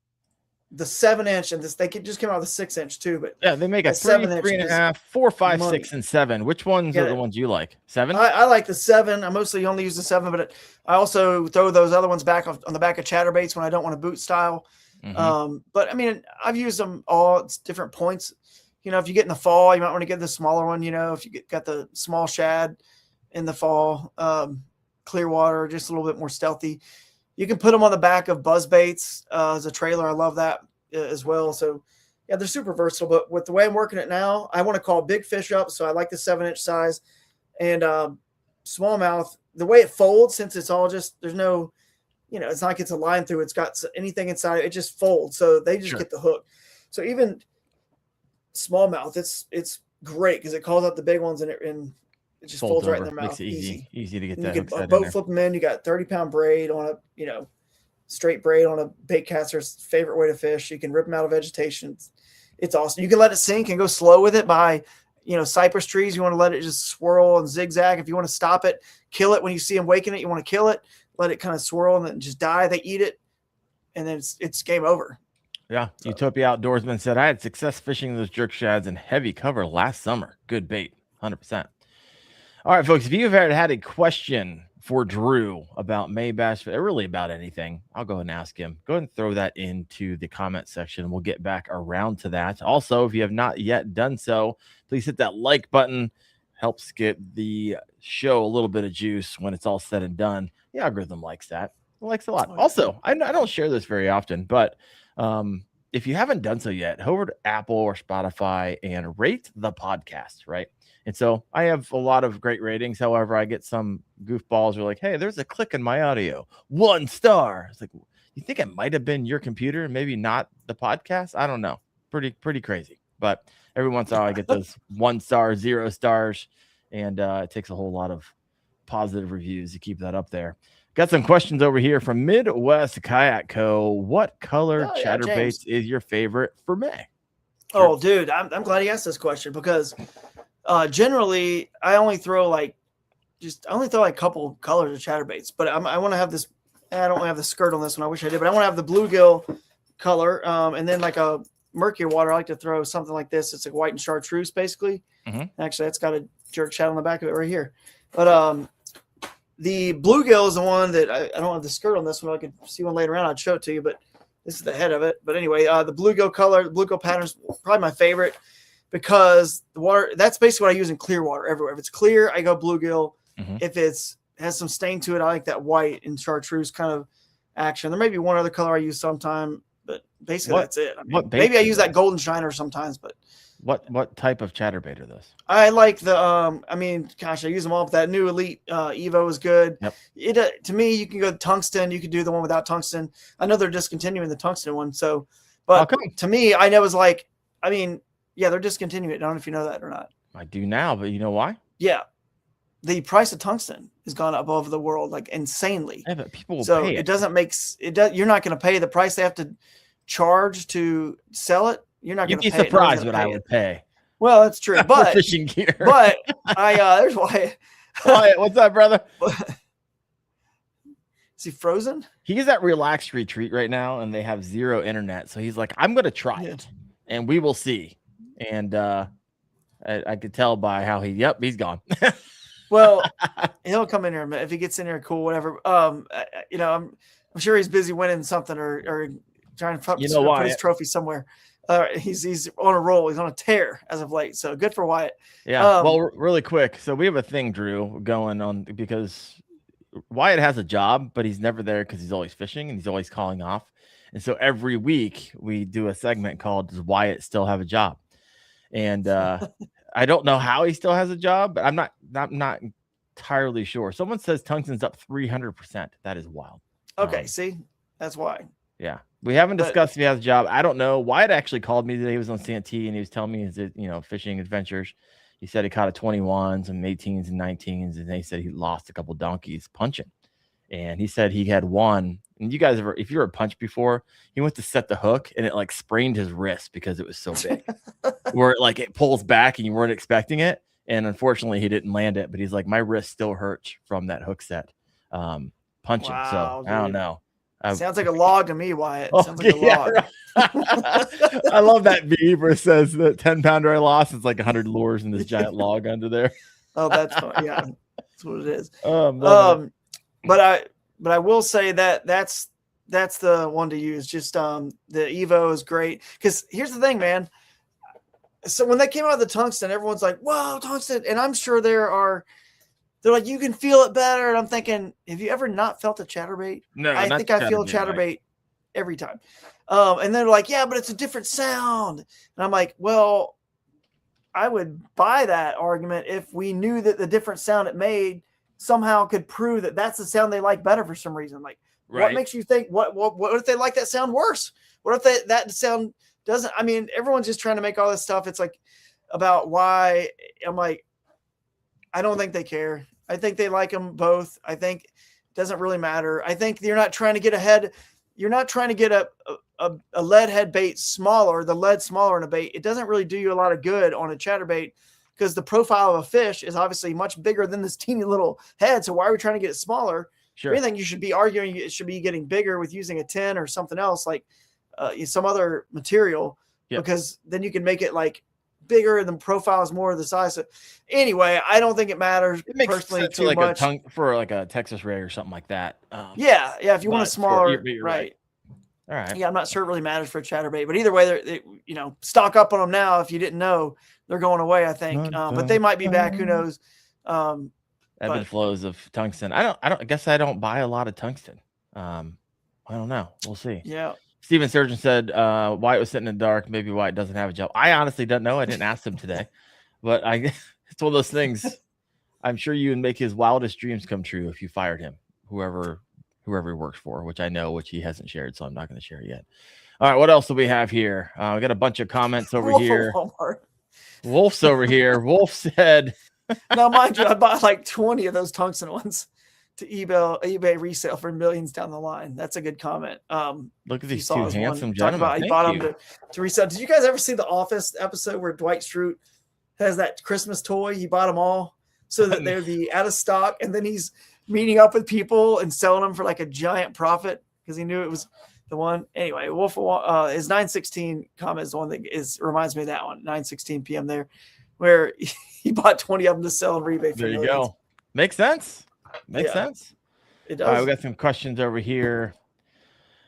the 7-inch, and they just came out with a 6-inch too. But yeah, they make a 3, 3.5, 4, 5, 6, and 7. Which ones are the ones you like? 7? I like the 7. I mostly only use the 7, but I also throw those other ones back on the back of chatterbaits when I don't want a boot style. Mm-hmm. But I mean, I've used them all at different points. If you get in the fall, you might want to get the smaller one. If you got the small shad in the fall, clear water, just a little bit more stealthy. You can put them on the back of buzz baits as a trailer. I love that as well. So, yeah, they're super versatile. But with the way I'm working it now, I want to call big fish up. So I like the 7-inch size. And smallmouth, the way it folds, since it's all just, there's no, it's not like it's a line through. It's got anything inside. It just folds. So they just get the hook. So even smallmouth, it's great because it calls out the big ones and it just folds right in their mouth. Makes it easy to get and that. You can boat flip them in. You got 30-pound braid on a, straight braid on a bait caster's favorite way to fish. You can rip them out of vegetation. It's awesome. You can let it sink and go slow with it by, cypress trees. You want to let it just swirl and zigzag. If you want to stop it, kill it when you see them waking it. You want to kill it, let it kind of swirl and then just die. They eat it, and then it's game over. Yeah, so. Utopia Outdoorsman said, I had success fishing those jerk shads in heavy cover last summer. Good bait, 100%. All right, folks, if you've had a question for Drew about May bass, or really about anything, I'll go ahead and ask him. Go ahead and throw that into the comment section. We'll get back around to that. Also, if you have not yet done so, please hit that like button. Helps get the show a little bit of juice when it's all said and done. The algorithm likes that. It likes a lot. Also, I don't share this very often, but if you haven't done so yet, head over to Apple or Spotify and rate the podcast, right? And so I have a lot of great ratings. However, I get some goofballs who are like, hey, there's a click in my audio. 1 star. It's like, you think it might have been your computer and maybe not the podcast? I don't know. Pretty crazy. But every once in a while I get those 1 star, 0 stars. And it takes a whole lot of positive reviews to keep that up there. Got some questions over here from Midwest Kayak Co. What color chatterbaits is your favorite for May? Oh, dude, I'm glad he asked this question because generally I only throw a couple colors of chatterbaits, but I want to have this. I don't have the skirt on this one. I wish I did, but I want to have the bluegill color, and then like a murky water. I like to throw something like this. It's like white and chartreuse, basically. Mm-hmm. Actually, it's got a jerk shad on the back of it right here. But the bluegill is the one that I don't have the skirt on this one. I could see one later on. I'd show it to you, but this is the head of it. But anyway, the bluegill color, the bluegill pattern is probably my favorite because the water, that's basically what I use in clear water everywhere. If it's clear, I go bluegill. Mm-hmm. If has some stain to it, I like that white and chartreuse kind of action. There may be one other color I use sometime, but basically that's it. I mean, maybe I use that golden shiner sometimes, but What type of chatterbait are those? I like the I mean, gosh, I use them all, but that new Elite Evo is good. Yep. It to me, you can go tungsten, you could do the one without tungsten. I know they're discontinuing the tungsten one, so but to me, I know it's like, I mean, yeah, they're discontinuing it. I don't know if you know that or not. I do now, but you know why? Yeah. The price of tungsten has gone up over the world like insanely. Yeah, but people will So pay it doesn't make it does you're not going to pay the price they have to charge to sell it. You're not going You'd to be pay surprised what I would pay. Well, that's true, for but fishing gear. But there's why. Wyatt, what's up, brother? Is he frozen? He's at relaxed retreat right now, and they have zero internet. So he's like, "I'm going to try it, and we will see." And I could tell by how he's gone. Well, he'll come in here if he gets in here. Cool, whatever. You know, I'm sure he's busy winning something or trying to put his trophy somewhere. He's on a roll. He's on a tear as of late. So good for Wyatt. Yeah. Well, really quick. So we have a thing, Drew, going on because Wyatt has a job, but he's never there because he's always fishing and he's always calling off. And so every week we do a segment called "Does Wyatt Still Have a Job?" And I don't know how he still has a job, but I'm not entirely sure. Someone says tungsten's up 300%. That is wild. Okay, see, that's why. Yeah, we haven't discussed if he has a job. I don't know. Wyatt actually called me today. He was on Santee and he was telling me his fishing adventures. He said he caught a 21, some 18s and 19s, and they said he lost a couple donkeys punching. And he said he had one. And you guys if you were punched before, he went to set the hook and it like sprained his wrist because it was so big. Where it pulls back and you weren't expecting it. And unfortunately he didn't land it, but he's like, my wrist still hurts from that hook set punching. Wow, so I don't know. Sounds like a log to me, Wyatt. Sounds like a log. Right. I love that beaver says that 10-pounder I lost. It's like 100 lures in this giant log under there. Oh, that's fun. Yeah, that's what it is. But I will say that's the one to use. Just the Evo is great because here's the thing, man. So when they came out of the tungsten, everyone's like, "Whoa, tungsten!" And I'm sure they're like, "You can feel it better." And I'm thinking, have you ever not felt a chatterbait? No, I think I feel a chatterbait every time. And they're like, "Yeah, but it's a different sound." And I'm like, "Well, I would buy that argument if we knew that the different sound it made somehow could prove that that's the sound they like better for some reason. Like, what makes you think what if they like that sound worse? What if that sound doesn't? I mean, everyone's just trying to make all this stuff. It's like about why. I'm like, I don't think they care. I think they like them both. I think it doesn't really matter. I think you're not trying to get ahead. You're not trying to get a lead head bait smaller, the lead smaller in a bait. It doesn't really do you a lot of good on a chatterbait because the profile of a fish is obviously much bigger than this teeny little head. So why are we trying to get it smaller? Sure. If anything, you should be arguing it should be getting bigger with using a 10 or something else like some other material because then you can make it like bigger and the profile is more of the size. So anyway, I don't think it matters personally too much. For like a Texas ray or something like that. Yeah. If you want a smaller, right. All right. Yeah, I'm not sure it really matters for a chatterbait, but either way, they stock up on them now. If you didn't know, they're going away, I think. But they might be back. Who knows? Ebb and flows of tungsten. I guess I don't buy a lot of tungsten. I don't know. We'll see. Yeah. Steven Surgeon said Wyatt was sitting in the dark. Maybe Wyatt doesn't have a job. I honestly don't know. I didn't ask him today, but it's one of those things. I'm sure you would make his wildest dreams come true if you fired him, whoever he works for, which I know, which he hasn't shared, so I'm not going to share it yet. All right, what else do we have here? We got a bunch of comments over here. Wolf's over here. Wolf said, now, mind you, I bought like 20 of those tungsten ones to eBay resale for millions down the line. That's a good comment. Look at these two handsome gentlemen. He bought them to resell. Did you guys ever see the Office episode where Dwight Schrute has that Christmas toy? He bought them all so that they would be out of stock, and then he's meeting up with people and selling them for like a giant profit because he knew it was the one. Anyway, Wolf his 9:16 comment is the one that reminds me of that one. 9:16 p.m. there, where he bought 20 of them to sell on eBay. There you go. Makes sense. Makes sense. It does. All right, we got some questions over here.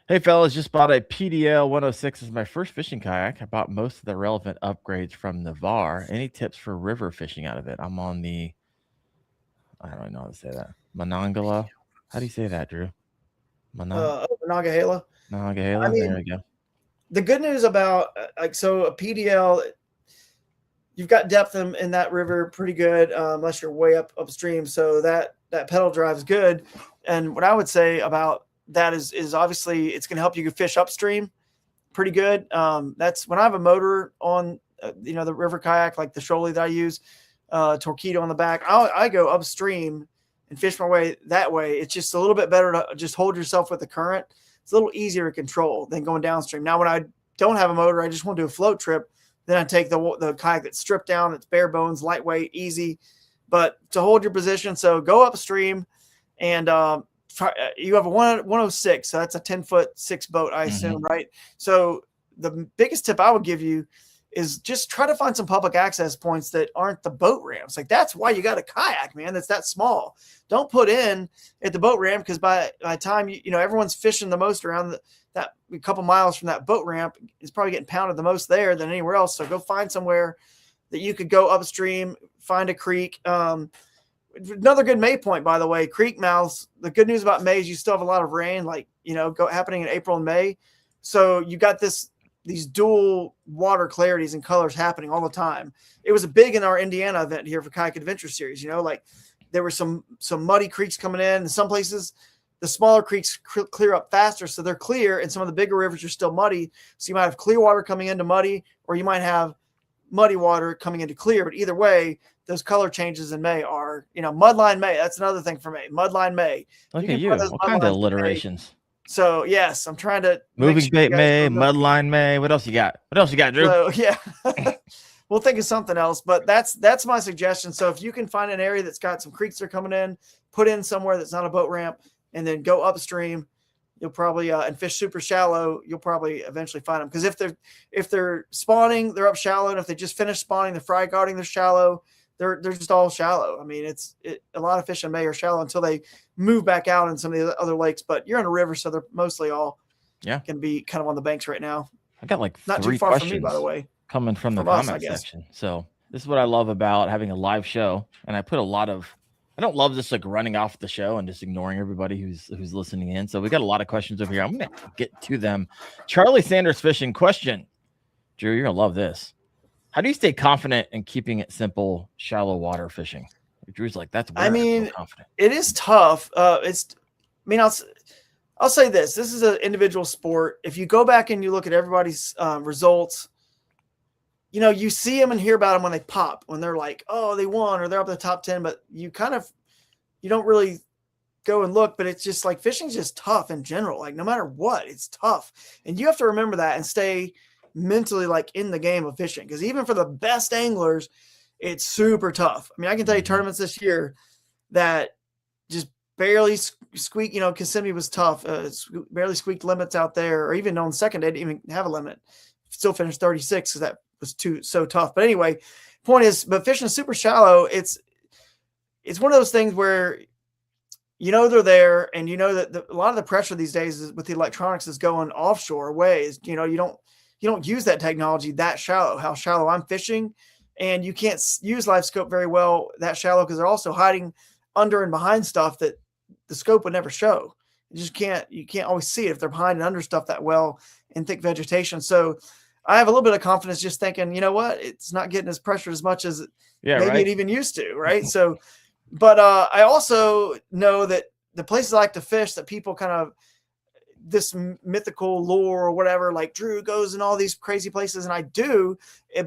Hey, fellas, just bought a PDL 106 as my first fishing kayak. I bought most of the relevant upgrades from Navarre. Any tips for river fishing out of it? I'm on the, I don't know how to say that. Monongahela. How do you say that, Drew? Monongahela. Monongahela. There we go. The good news about a PDL, you've got depth in that river pretty good, unless you're way upstream. So that pedal drive is good. And what I would say about that is obviously it's going to help you fish upstream pretty good. That's when I have a motor on, the river kayak, like the Shoaly that I use, Torpedo on the back. I go upstream and fish my way that way. It's just a little bit better to just hold yourself with the current. It's a little easier to control than going downstream. Now, when I don't have a motor, I just want to do a float trip. Then I take the kayak that's stripped down, it's bare bones, lightweight, easy, but to hold your position. So go upstream, and you have a 106, so that's a 10-foot 6 boat, I assume, right? So the biggest tip I would give you is just try to find some public access points that aren't the boat ramps. Like, that's why you got a kayak, man. That's that small. Don't put in at the boat ramp, because by the time everyone's fishing the most around that a couple miles from that boat ramp, is probably getting pounded the most there than anywhere else. So go find somewhere that you could go upstream, find a creek. Another good May point, by the way, creek mouths. The good news about May is you still have a lot of rain, happening in April and May. So you got these dual water clarities and colors happening all the time. It was a big in our Indiana event here for Kayak Adventure Series. There were some muddy creeks coming in, and some places the smaller creeks clear up faster, so they're clear, and some of the bigger rivers are still muddy. So you might have clear water coming into muddy, or you might have muddy water coming into clear. But either way, those color changes in May are, mudline May. That's another thing for May. Mudline May. Look at you. What kind of alliterations? So yes, I'm trying to moving bait May, mudline May. What else you got? Drew? So, yeah. We'll think of something else, but that's my suggestion. So if you can find an area that's got some creeks that are coming in, put in somewhere that's not a boat ramp, and then go upstream, you'll probably and fish super shallow. You'll probably eventually find them, because if they're spawning, they're up shallow, and if they just finish spawning, the fry guarding, they're shallow. They're just all shallow. I mean, a lot of fish in May are shallow until they move back out in some of the other lakes. But you're in a river, so they're mostly all going to be kind of on the banks right now. I got not three too far questions from me, by the way, coming from the comment section. So this is what I love about having a live show, and I put I don't love just running off the show and just ignoring everybody who's listening in. So we got a lot of questions over here. I'm going to get to them. Charlie Sanders Fishing question. Drew, you're going to love this. How do you stay confident in keeping it simple, shallow water fishing? Drew's like, that's weird. So confident. It is tough. I'll say this. This is an individual sport. If you go back and you look at everybody's results, you see them and hear about them when they pop, when they're like, oh, they won, or they're up in the top 10, but you don't really go and look. But it's just like, fishing's just tough in general. Like, no matter what, it's tough. And you have to remember that and stay mentally in the game of fishing, because even for the best anglers, it's super tough. I mean, I can tell you tournaments this year that just barely squeak. Kissimmee was tough, barely squeaked limits out there, or even on second, they didn't even have a limit. Still finished 36 because that was so tough. But anyway, point is, but fishing super shallow, it's one of those things where they're there, and that a lot of the pressure these days is with the electronics is going offshore ways. You don't use that technology that shallow, how shallow I'm fishing. And you can't use live scope very well that shallow, because they're also hiding under and behind stuff that the scope would never show. You can't always see it if they're behind and under stuff that well in thick vegetation. So I have a little bit of confidence just thinking, it's not getting as pressured as much as it even used to. Right. So, but I also know that the places I like to fish that people kind of, this mythical lore or whatever, like Drew goes in all these crazy places, and I do.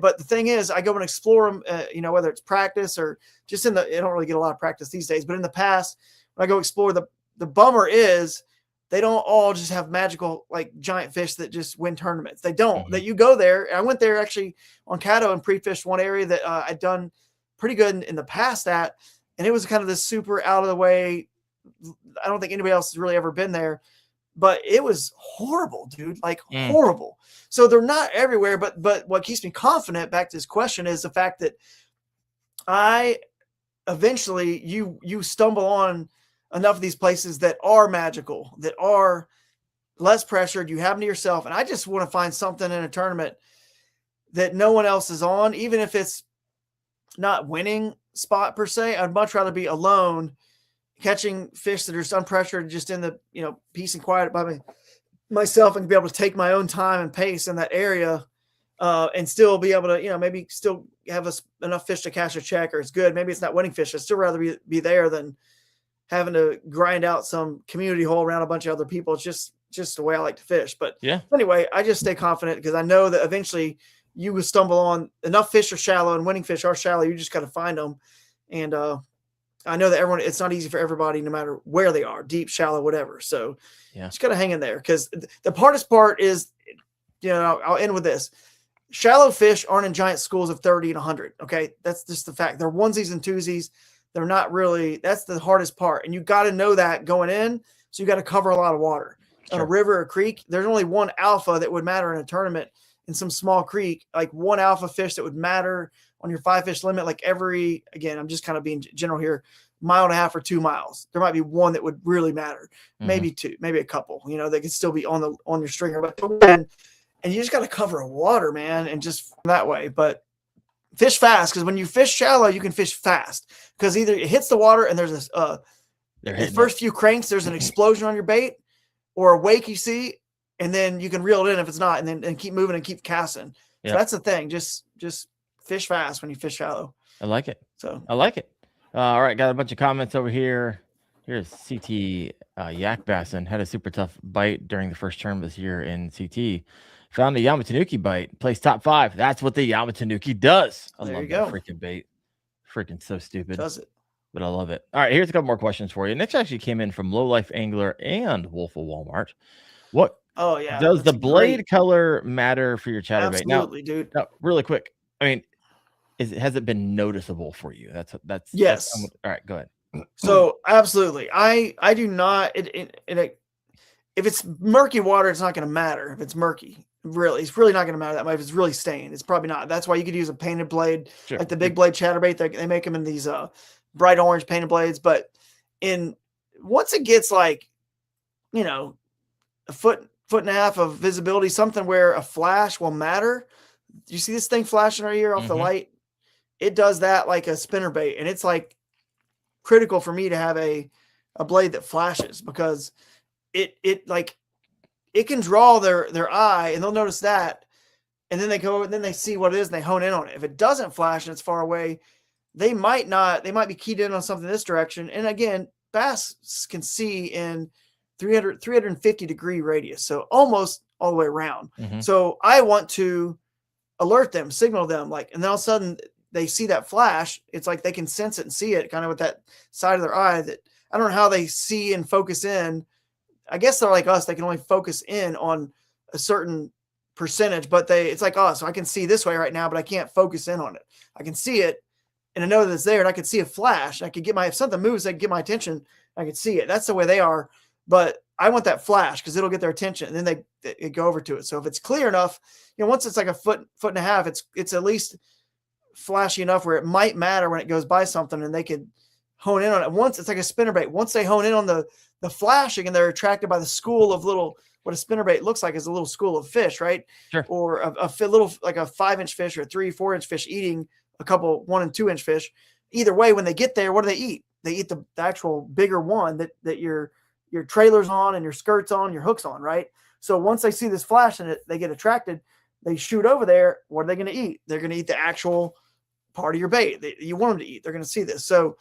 But the thing is, I go and explore them, whether it's practice or just I don't really get a lot of practice these days, but in the past, when I go explore, the bummer is they don't all just have magical, giant fish that just win tournaments. They don't. That you go there. I went there actually on Caddo and pre-fished one area that I'd done pretty good in the past at, and it was kind of this super out of the way. I don't think anybody else has really ever been there. But it was horrible, dude, horrible. So they're not everywhere, but what keeps me confident, back to this question, is the fact that I eventually, you stumble on enough of these places that are magical, that are less pressured. You have them to yourself. And I just want to find something in a tournament that no one else is on, even if it's not winning spot per se. I'd much rather be alone catching fish that are just unpressured, just in the, peace and quiet by myself, and be able to take my own time and pace in that area and still be able to, maybe still have enough fish to catch a check, or it's good. Maybe it's not winning fish. I'd still rather be there than having to grind out some community hole around a bunch of other people. It's just the way I like to fish. But anyway, I just stay confident because I know that eventually you will stumble on enough fish are shallow, and winning fish are shallow. You just got to find them. And I know that it's not easy for everybody, no matter where they are, deep, shallow, whatever. So just got to hang in there, because the hardest part is, I'll end with this. Shallow fish aren't in giant schools of 30 and 100. Okay. That's just the fact. They're onesies and twosies. They're not really, that's the hardest part. And you got to know that going in. So you got to cover a lot of water. On a river or creek, there's only one alpha that would matter in a tournament. In some small creek, like one alpha fish that would matter on your 5 fish limit, like again, I'm just kind of being general here, 1.5 miles or 2 miles. There might be one that would really matter, maybe two, maybe a couple, that could still be on your stringer, and you just got to cover a water, man. And just that way, but fish fast. Cause when you fish shallow, you can fish fast, because either it hits the water and there's the first few cranks, there's an explosion on your bait, or a wake you see, and then you can reel it in if it's not, and then keep moving and keep casting. So that's the thing. Just fish fast when you fish shallow. I like it. So I like it. All right, got a bunch of comments over here. Here's CT Yak Bassin. Had a super tough bite during the first term this year in CT. Found a Yamatanuki bite. Placed top 5. That's what the Yamatanuki does. I love that freaking bait. Freaking so stupid. Does it? But I love it. All right, here's a couple more questions for you. Next actually came in from Low Life Angler and Wolf of Walmart. What? Oh yeah. Does the blade color matter for your chatterbait? Absolutely, dude. Now, really quick. I mean, has it been noticeable for you? That's yes. All right, go ahead. So absolutely, I do not. If it's murky water, it's not going to matter. If it's murky, really, it's really not going to matter that much. If it's really stained, it's probably not. That's why you could use a painted blade, like the big blade chatterbait. They make them in these bright orange painted blades. But once it gets like, a foot and a half of visibility, something where a flash will matter. You see this thing flashing right here off the light? It does that like a spinnerbait, and it's like critical for me to have a blade that flashes, because it can draw their eye, and they'll notice that, and then they go and then they see what it is and they hone in on it. If it doesn't flash and it's far away, they might be keyed in on something this direction. And again, bass can see in 350 degree radius, so almost all the way around. So I want to alert them, signal them, and then all of a sudden they see that flash. It's like they can sense it and see it kind of with that side of their eye. That I don't know how they see and focus in. I guess they're like us. They can only focus in on a certain percentage, but it's like us. So I can see this way right now, but I can't focus in on it. I can see it and I know that it's there, and I can see a flash. I could if something moves, I can get my attention. I can see it. That's the way they are. But I want that flash because it'll get their attention, and then they go over to it. So if it's clear enough, once it's like a foot and a half, it's at least flashy enough where it might matter when it goes by something, and they could hone in on it. Once it's like a spinnerbait. Once they hone in on the flashing, and they're attracted by the school of what a spinnerbait looks like is a little school of fish, right? Sure. Or a little, like a 5-inch fish or a 3-4 inch fish eating a couple 1 and 2 inch fish. Either way, when they get there, what do they eat? They eat the actual bigger one that your trailer's on and your skirt's on, your hook's on, right? So once they see this flash and they get attracted, they shoot over there. What are they going to eat? They're going to eat the actual part of your bait that you want them to eat. They're going to see this. So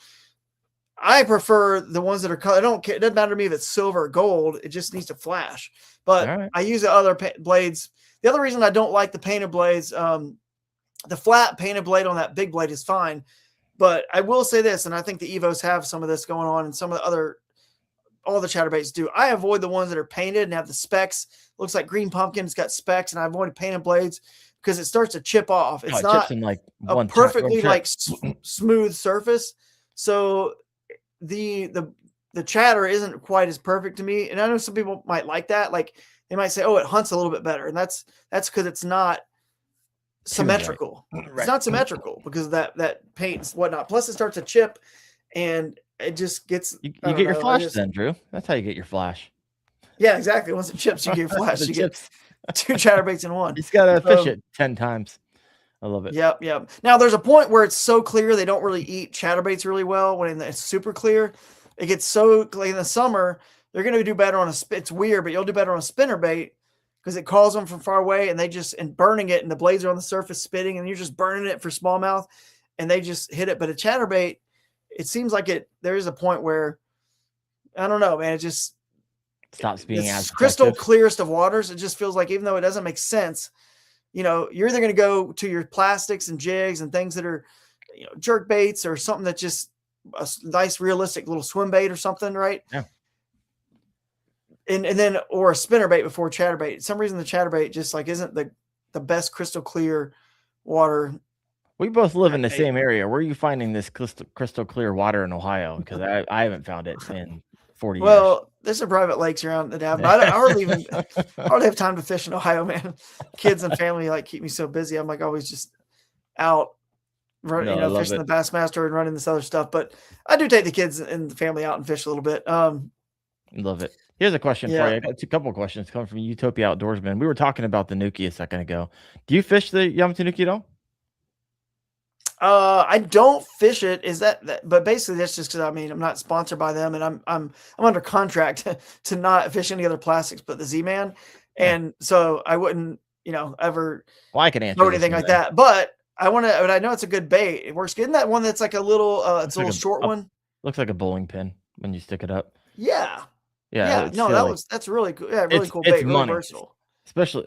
I prefer the ones that are colored. I don't care. It doesn't matter to me if it's silver or gold. It just needs to flash. But I use the other blades. The other reason I don't like the painted blades, the flat painted blade on that big blade is fine. But I will say this, and I think the Evos have some of this going on, and some of the all the chatterbaits do. I avoid the ones that are painted and have the specks. Looks like green pumpkin. It's got specks, and I avoid painted blades because it starts to chip off. It's not a perfectly smooth surface. So the chatter isn't quite as perfect to me. And I know some people might like that. Like they might say, oh, it hunts a little bit better. And that's because it's not symmetrical. Right. It's not symmetrical because of that paint and whatnot. Plus it starts to chip and it just gets, you get your flash then, Drew. That's how you get your flash. Yeah, exactly. Once it chips, you get your flash. You get 2 chatterbaits in one. You just got to fish it 10 times. I love it. Yep. Now there's a point where it's so clear they don't really eat chatterbaits really well. When it's super clear, it gets so like in the summer they're going to do better on it's weird, but you'll do better on a spinnerbait because it calls them from far away, and and burning it, and the blades are on the surface spitting, and you're just burning it for smallmouth, and they just hit it. But a chatterbait, it seems like there is a point where, I don't know, man, it just stops being as crystal effective. clearest of waters. It just feels like, even though it doesn't make sense, you're either going to go to your plastics and jigs and things that are, jerk baits, or something that's just a nice, realistic little swim bait or something, right? Yeah. And then, or a spinner bait before chatterbait. For some reason, the chatterbait just like isn't the best crystal clear water. We both live in the same area. Where are you finding this crystal clear water in Ohio? Because I haven't found it in 40 years. Well, there's some private lakes around that have, but I hardly have time to fish in Ohio, man. Kids and family keep me so busy. I'm always just out, fishing the Bassmaster and running this other stuff. But I do take the kids and the family out and fish a little bit. Love it. Here's a question for you. I got a couple of questions coming from Utopia Outdoorsman. We were talking about the Nuki a second ago. Do you fish the Yamato Nuki at all? I don't fish it. Is that? But basically, that's just because I'm not sponsored by them, and I'm under contract to not fish any other plastics but the Z-Man, and so I wouldn't ever I can answer throw anything like that. But I know it's a good bait. It works good. Isn't that one that's like a little? It's a little short one. Looks like a bowling pin when you stick it up. Yeah. Yeah. No, that's really cool. Yeah, really cool bait. It's really versatile. Especially,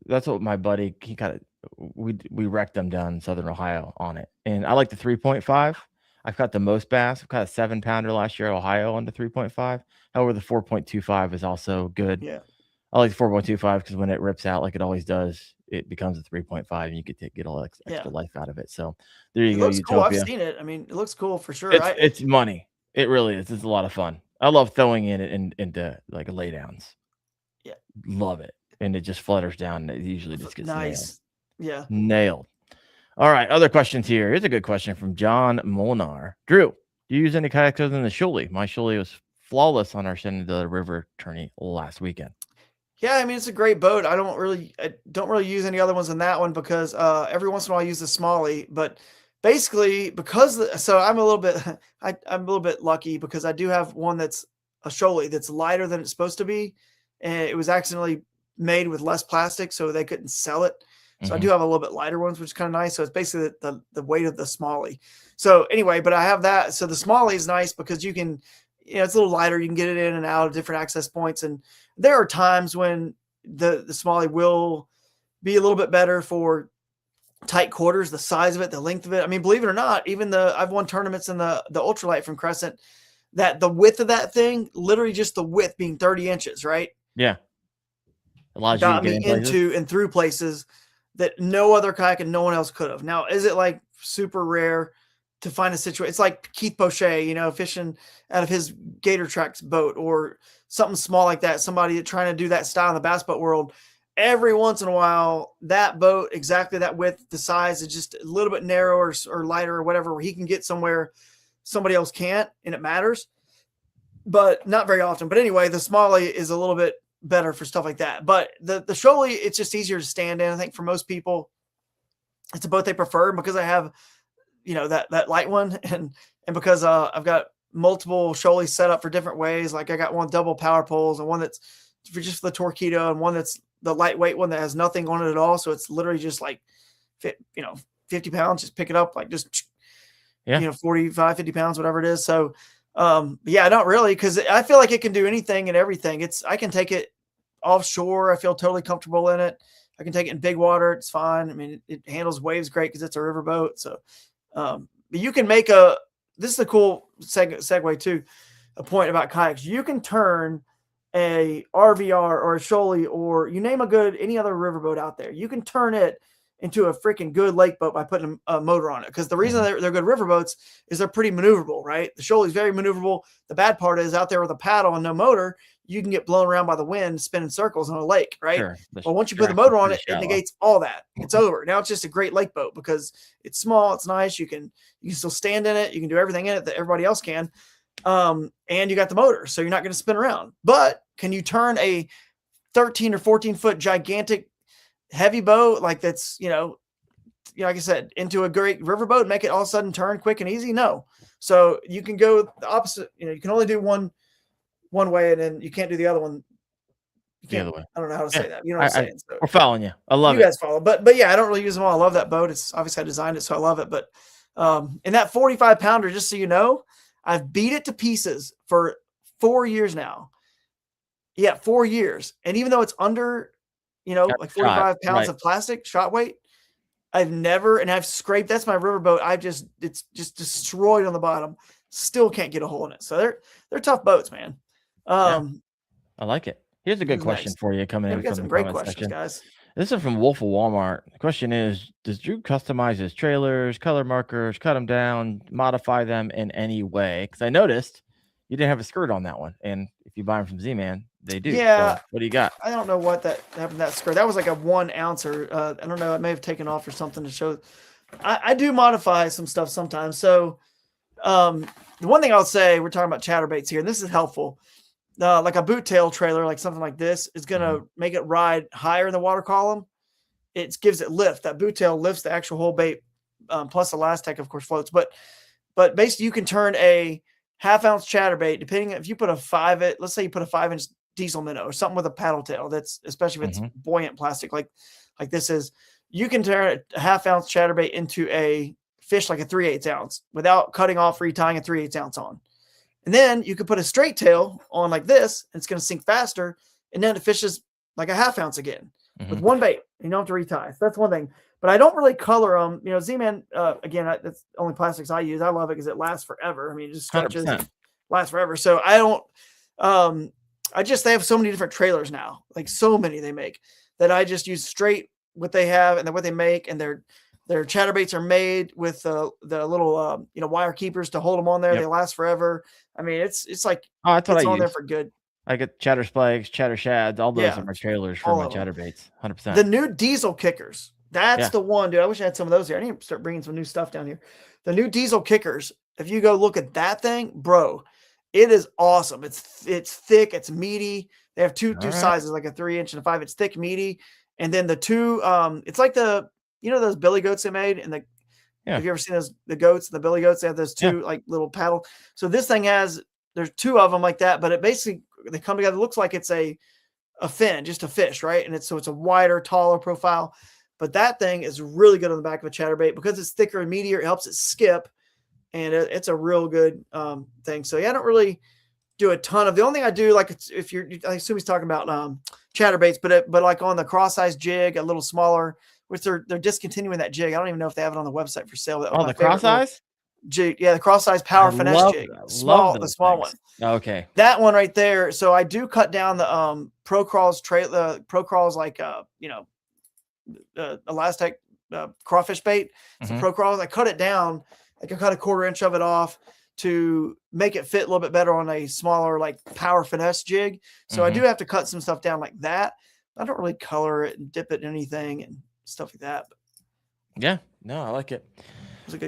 that's what my buddy, he got it. We wrecked them down in Southern Ohio on it. And I like the 3.5. I've got the most bass. I've got a 7-pounder last year at Ohio on the 3.5. However, the 4.25 is also good. Yeah. I like the 4.25 because when it rips out like it always does, it becomes a 3.5 and you could get all extra life out of it. So there you go. Looks cool. I've seen it. It looks cool for sure. It's money. It really is. It's a lot of fun. I love throwing it into like laydowns. Yeah. Love it. And it just flutters down and it usually just gets nice. Nailed. Yeah. Nailed. All right. Other questions here. Here's a good question from John Molnar. Drew, do you use any kayaks other than the Shuley? My Shuley was flawless on our Shenandoah River tourney last weekend. Yeah, it's a great boat. I don't really use any other ones than that one because every once in a while I use the Smalley, but basically I'm a little bit lucky because I do have one that's a Shuley that's lighter than it's supposed to be, and it was accidentally made with less plastic, so they couldn't sell it. So I do have a little bit lighter ones, which is kind of nice. So it's basically the weight of the Smalley. So anyway, but I have that. So the Smalley is nice because you can, it's a little lighter. You can get it in and out of different access points. And there are times when the Smalley will be a little bit better for tight quarters, the size of it, the length of it. Believe it or not, even I've won tournaments in the ultralight from Crescent that the width of that thing, literally just the width being 30 inches, right? Yeah. Allows got you to get into and through places that no other kayak and no one else could have. Now, is it super rare to find a situation? It's like Keith Bochet, fishing out of his Gator Tracks boat or something small like that. Somebody trying to do that style in the bass boat world. Every once in a while, that boat, exactly that width, the size is just a little bit narrower or lighter or whatever, where he can get somewhere somebody else can't, and it matters. But not very often. But anyway, the Smalley is a little bit better for stuff like that. But the Shuley, it's just easier to stand in. I think for most people, it's a boat they prefer because I have, that light one, and because I've got multiple Shuleys set up for different ways. Like I got one double power poles and one that's for just the Torpedo, and one that's the lightweight one that has nothing on it at all. So it's literally just 50 pounds, just pick it up, 45, 50 pounds, whatever it is. So I don't really, because I feel like it can do anything and everything. I can take it offshore. I feel totally comfortable in it. I can take it in big water. It's fine. It handles waves great because it's a river boat. So, but you can make this is a cool segue to a point about kayaks. You can turn a RVR or a Shuley, or you name any other riverboat out there. You can turn it into a freaking good lake boat by putting a motor on it. Because the reason they're good riverboats is they're pretty maneuverable, right? The Shuley is very maneuverable. The bad part is out there with a paddle and no motor, you can get blown around by the wind, spinning circles on a lake, right? Sure. But once you put the motor on it, it negates all that. It's over. Now it's just a great lake boat because it's small, it's nice. You can still stand in it. You can do everything in it that everybody else can. And you got the motor, so you're not going to spin around. But can you turn a 13 or 14 foot gigantic heavy boat that's like I said, into a great riverboat and make it all of a sudden turn quick and easy? No. So you can go the opposite. You can only do one way, and then you can't do the other one You The can't, other way. I don't know how to say that. You know I, what I'm I, saying? So we're following you. I love you it. guys follow, but yeah, I don't really use them all. I love that boat. It's obviously I designed it, so I love it. But and that 45 pounder, just so you know, I've beat it to pieces for 4 years now. Yeah, 4 years. And even though it's under, like 45 pounds of plastic shot weight, I've scraped. That's my riverboat. It's just destroyed on the bottom. Still can't get a hole in it. So they're tough boats, man. I like it. Here's a good It's question nice. for you coming Yeah, in we got from some the great comment questions, section. guys. This is from Wolf of Walmart. The question is, does Drew customize his trailers, color markers, cut them down, modify them in any way? Because I noticed you didn't have a skirt on that one. And if you buy them from Z-Man, they do. Yeah. So what do you got? I don't know what that happened to that skirt. That was like a 1 ouncer. I don't know. It may have taken off or something to show. I do modify some stuff sometimes. So the one thing I'll say, we're talking about chatterbaits here, and this is helpful. Like a boot tail trailer, like something like this, is going to make it ride higher in the water column. It gives it lift. That boot tail lifts the actual whole bait, plus the last tech, of course, floats. But basically, you can turn a half-ounce chatterbait, depending if you put let's say you put a 5-inch diesel minnow or something with a paddle tail. That's especially if it's buoyant plastic like this is. You can turn a half-ounce chatterbait into a fish like a 3/8 ounce without cutting off, retying a 3/8 ounce on. And then you could put a straight tail on like this, and it's going to sink faster. And then it fishes like a half ounce again with one bait. You don't have to retie. So that's one thing. But I don't really color them. Z-Man, again, that's only plastics I use. I love it because it lasts forever. I mean, it just stretches, 100%. lasts forever. So I don't, they have so many different trailers now, like so many they make, that I just use straight what they have and then what they make. And their chatterbaits are made with the little wire keepers to hold them on there. They last forever. I mean, it's like that's what it's I on use. there for good. I get chatter spikes, chatter shads, all those are my trailers for my chatterbaits. 100%. The new diesel kickers. That's the one, dude. I wish I had some of those here. I need to start bringing some new stuff down here. The new diesel kickers. If you go look at that thing, bro, it is awesome. It's thick. It's meaty. They have two sizes, like a 3-inch and a 5. It's thick, meaty. And then the two, it's like those billy goats they made, and have you ever seen the goats, the billy goats? They have those two like little paddle. So this thing there's 2 of them like that, but it basically, they come together. It looks like it's a fin, just a fish, right? And it's a wider, taller profile. But that thing is really good on the back of a chatterbait because it's thicker and meatier. It helps it skip, and it's a real good thing. So yeah, I don't really do a ton of. The only thing I do, like, if I assume he's talking about chatterbaits, but like on the cross-size jig, a little smaller, which they're discontinuing that jig. I don't even know if they have it on the website for sale. The cross-size jig, the cross-size power finesse jig, the small one. Okay, that one right there. So I do cut down the Pro Crawls like elastic crawfish bait. So Pro Crawls, I cut it down. Like I cut a 1/4 inch of it off to make it fit a little bit better on a smaller, like, power finesse jig. So I do have to cut some stuff down like that. I don't really color it and dip it in anything and stuff like that. Yeah, no, I like it.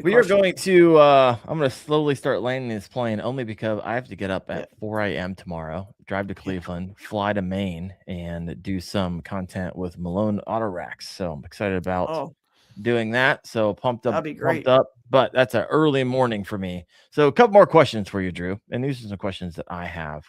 We are going to I'm going to slowly start landing this plane, only because I have to get up at 4 a.m. tomorrow, drive to Cleveland, fly to Maine, and do some content with Malone Auto Racks. So I'm excited about doing that. So pumped up. That'd be great. But that's an early morning for me. So a couple more questions for you, Drew. And these are some questions that I have.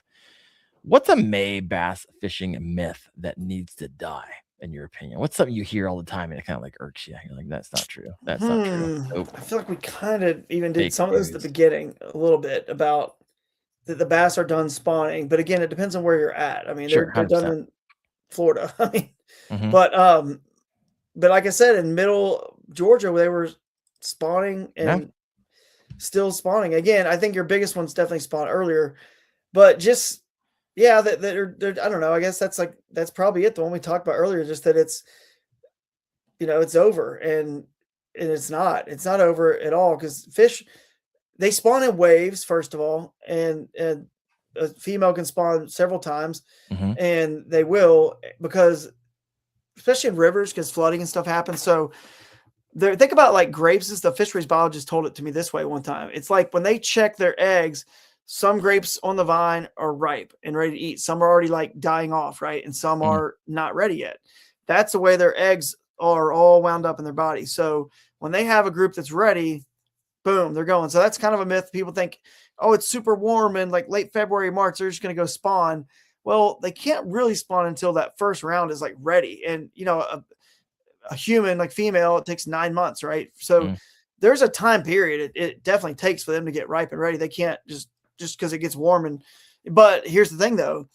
What's a May bass fishing myth that needs to die, in your opinion? What's something you hear all the time and it kind of like irks you? You're like, that's not true. That's not true. Nope. I feel like we kind of even did some of this at the beginning a little bit about that the bass are done spawning. But again, it depends on where you're at. I mean, they're done in Florida. I mean, but like I said, in middle Georgia, they were spawning and still spawning. Again, I think your biggest ones definitely spawned earlier, but just they're I don't know. I guess that's probably it. The one we talked about earlier, just that it's it's over, and it's not over at all, because fish, they spawn in waves, first of all, and a female can spawn several times, and they will, because especially in rivers, because flooding and stuff happens. So think about like grapes. The fisheries biologist told it to me this way one time. It's like when they check their eggs, some grapes on the vine are ripe and ready to eat. Some are already like dying off, right? And some are not ready yet. That's the way their eggs are all wound up in their body. So when they have a group that's ready, boom, they're going. So that's kind of a myth. People think, oh, it's super warm and like late February, March, they're just going to go spawn. Well, they can't really spawn until that first round is like ready. And, a human, like female, it takes 9 months, right? So Mm. there's a time period it definitely takes for them to get ripe and ready. They can't just because it gets warm. But here's the thing though,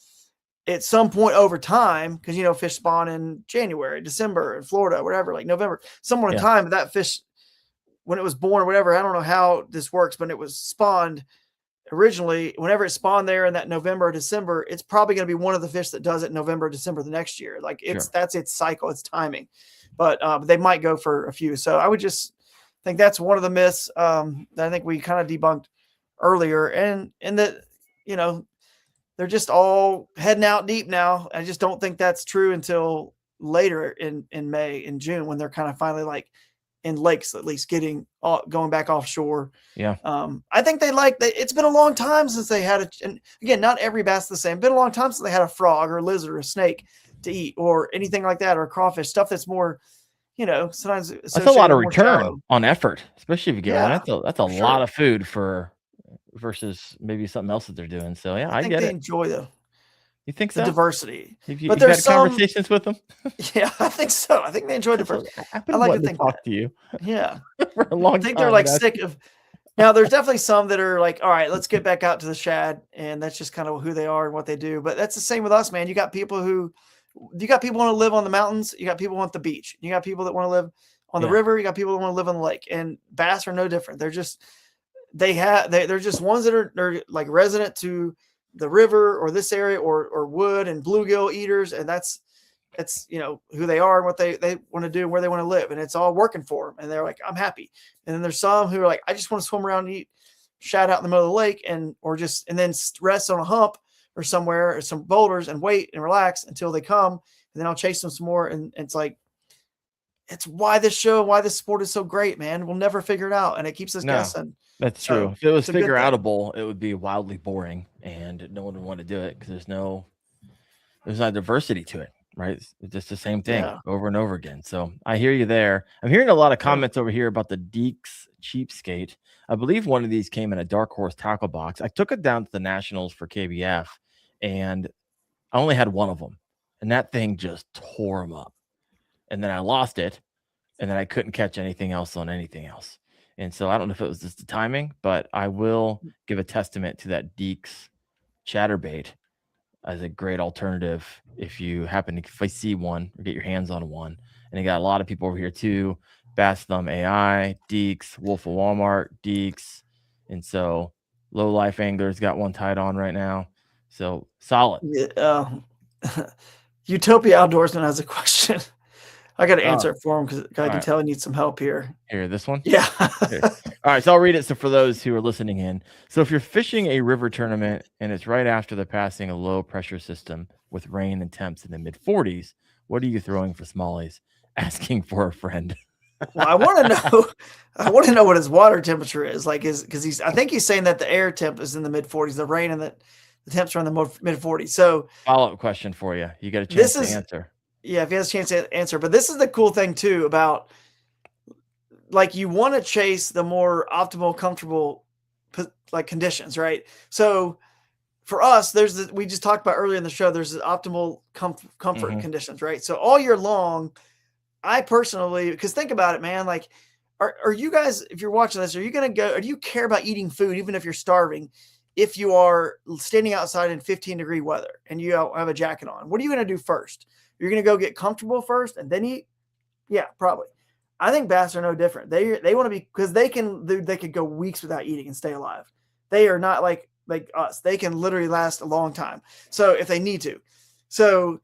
at some point over time, because fish spawn in January, December in Florida, whatever, like November, somewhere in Yeah. time, that fish, when it was born or whatever, I don't know how this works, but it was spawned originally, whenever it spawned there in that November or December, it's probably going to be one of the fish that does it November or December the next year. Like that's its cycle, its timing. But they might go for a few. So I would just think that's one of the myths that I think we kind of debunked earlier, and that they're just all heading out deep now. I just don't think that's true until later in May and June, when they're kind of finally like in lakes, at least going back offshore. Yeah. I think it's been a long time since they had and again, not every bass is the same. Been a long time since they had a frog or a lizard or a snake to eat or anything like that, or a crawfish, stuff that's more, sometimes that's a lot of return on effort, especially if you get one. That's a lot of food versus maybe something else that they're doing. So yeah, I get they it. enjoy You think the so? diversity. But there's had conversations with them. Yeah, I think so. I think they enjoy diversity. I like to talk to you. Yeah, for a long time. I think they're like sick of. Now, there's definitely some that are like, all right, let's get back out to the shad, and that's just kind of who they are and what they do. But that's the same with us, man. You got people who want to live on the mountains. You got people who want the beach. You got people that want to live on the river. You got people that want to live on the lake. And bass are no different. They're just they're just ones that are like resident to the river or this area or wood and bluegill eaters, and that's who they are and what they want to do, where they want to live, and it's all working for them, and they're like, I'm happy. And then there's some who are like, I just want to swim around and eat shad out in the middle of the lake and then rest on a hump or somewhere or some boulders and wait and relax until they come, and then I'll chase them some more. And it's like, it's why this sport is so great, man. We'll never figure it out, and it keeps us guessing. That's true. If it was figure outable, it would be wildly boring and no one would want to do it because there's no diversity to it. Right. It's just the same thing over and over again. So I hear you there. I'm hearing a lot of comments over here about the Deeks Cheapskate. I believe one of these came in a Dark Horse tackle box. I took it down to the Nationals for KBF and I only had one of them. And that thing just tore them up. And then I lost it. And then I couldn't catch anything else on anything else. And so I don't know if it was just the timing, but I will give a testament to that Deeks chatterbait as a great alternative if you happen to see one or get your hands on one. And you got a lot of people over here too. Bass Thumb AI, Deeks, Wolf of Walmart, Deeks. And so Low Life Angler's got one tied on right now. So solid. Utopia Outdoorsman has a question. I got to answer it for him because I can tell he needs some help here. Here, this one? Yeah. All right, so I'll read it. So for those who are listening in, so if you're fishing a river tournament and it's right after the passing a low pressure system with rain and temps in the mid 40s, what are you throwing for smallies? Asking for a friend. Well, I want to know what his water temperature is like. I think he's saying that the air temp is in the mid 40s, the rain and the temps are in the mid 40s. So follow-up question for you. You got a chance to answer. Yeah, if he has a chance to answer. But this is the cool thing too about, like, you want to chase the more optimal, comfortable like conditions, right? So for us, we just talked about earlier in the show, there's the optimal comfort conditions, right? So all year long, I personally, because think about it, man, like, are you guys, if you're watching this, are you going to go, or do you care about eating food, even if you're starving, if you are standing outside in 15-degree weather and you have a jacket on? What are you going to do first? You're going to go get comfortable first and then eat? Yeah, probably. I think bass are no different. They want to be, because they could go weeks without eating and stay alive. They are not like us. They can literally last a long time. So if they need to. So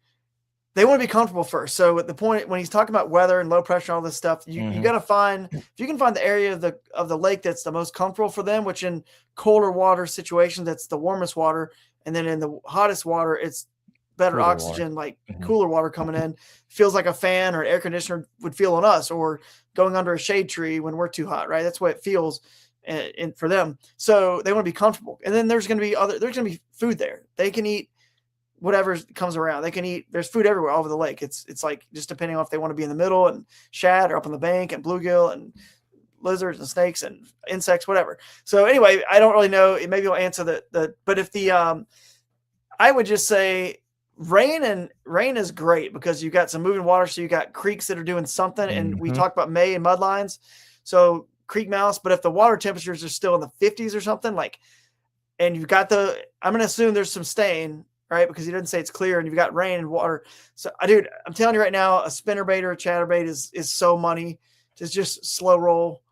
they want to be comfortable first. So at the point when he's talking about weather and low pressure and all this stuff, you got to find, if you can find the area of the lake that's the most comfortable for them, which in colder water situations, that's the warmest water. And then in the hottest water, it's better cooler oxygen, water. Like cooler water coming in, feels like a fan or an air conditioner would feel on us, or going under a shade tree when we're too hot, right? That's what it feels for them. So they want to be comfortable. And then there's going to be food there. They can eat whatever comes around. They can eat, there's food everywhere all over the lake. It's like, just depending on if they want to be in the middle and shad, or up on the bank and bluegill and lizards and snakes and insects, whatever. So anyway, I don't really know. Maybe you'll answer but if I would just say, rain is great because you got some moving water. So you got creeks that are doing something. And we talked about May and mud lines. So creek mouse, but if the water temperatures are still in the 50s or something, like, and you've got I'm going to assume there's some stain, right? Because he doesn't say it's clear, and you've got rain and water. So dude, I'm telling you right now, a spinnerbait or a chatterbait is so money to just slow roll.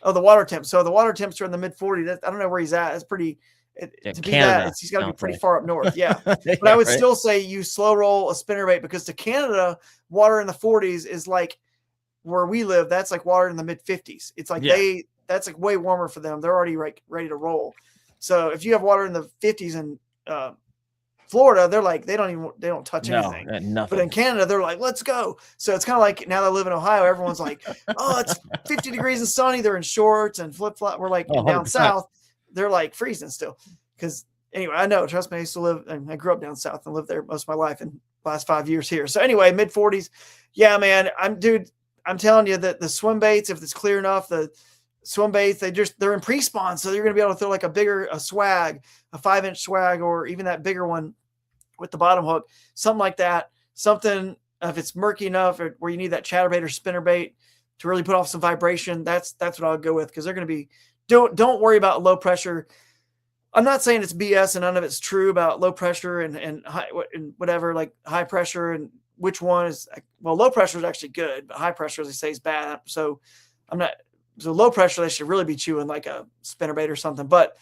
Oh, the water temp. So the water temps are in the mid 40s. I don't know where he's at. It's pretty, to be that, he's got to be pretty far up north. Yeah. But I would still say you slow roll a spinnerbait, because to Canada, water in the 40s is like where we live. That's like water in the mid 50s. It's like that's like way warmer for them. They're already like ready to roll. So if you have water in the 50s in Florida, they're like, they don't touch anything. But in Canada, they're like, let's go. So it's kind of like, now that I live in Ohio, everyone's like, oh, it's 50 degrees and sunny. They're in shorts and flip flop. We're like, down south, they're like freezing still. Because anyway, I know, trust me, I used to live, I grew up down south and lived there most of my life, and last 5 years here. So anyway, mid 40s. Yeah, man. I'm telling you that the swim baits, if it's clear enough, the swim baits, they're in pre-spawn. So you're going to be able to throw like a swag, a 5-inch swag, or even that bigger one with the bottom hook, something like that. Something, if it's murky enough, or where you need that chatterbait or spinnerbait to really put off some vibration, that's what I'll go with. Because they're going to be, don't worry about low pressure. I'm not saying it's BS and none of it's true about low pressure and high, and whatever, like high pressure, and which one is, well, low pressure is actually good, but high pressure, as they say, is bad. So low pressure, they should really be chewing like a spinnerbait or something. But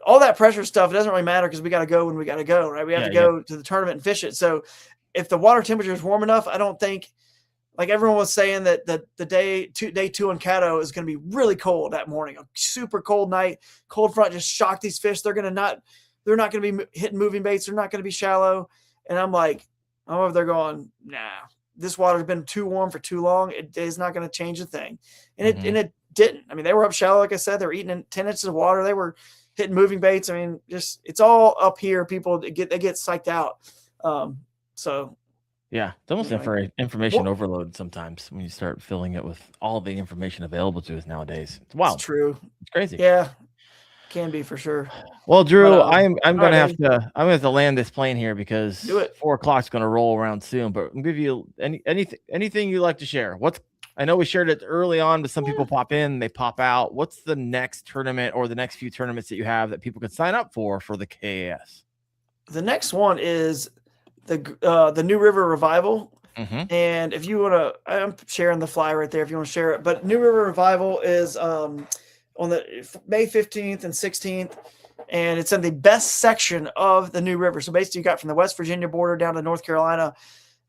all that pressure stuff, it doesn't really matter, because we got to go when we got to go, right? We have to go to the tournament and fish it. So if the water temperature is warm enough, I don't think, like everyone was saying, that the day two on Caddo is going to be really cold that morning, a super cold night, cold front, just shock these fish. They're not going to be hitting moving baits. They're not going to be shallow. And I'm like, I'm over there going, nah, this water's been too warm for too long. It is not going to change a thing. And it didn't. I mean, they were up shallow. Like I said, they were eating 10 inches of water. They were hitting moving baits. I mean, just, it's all up here. People they get psyched out. So yeah, it's almost information overload sometimes when you start filling it with all the information available to us nowadays. It's wild. It's true. It's crazy. Yeah, can be for sure. Well, Drew, I'm gonna have to land this plane here, because 4 o'clock's gonna roll around soon. But I'll give you anything you'd like to share. I know we shared it early on, but some people pop in, they pop out. What's the next tournament or the next few tournaments that you have that people can sign up for the KAS? The next one is the New River Revival. And if you want to, I'm sharing the flyer right there if you want to share it. But New River Revival is on the May 15th and 16th, and it's in the best section of the New River. So basically, you got from the West Virginia border down to North Carolina.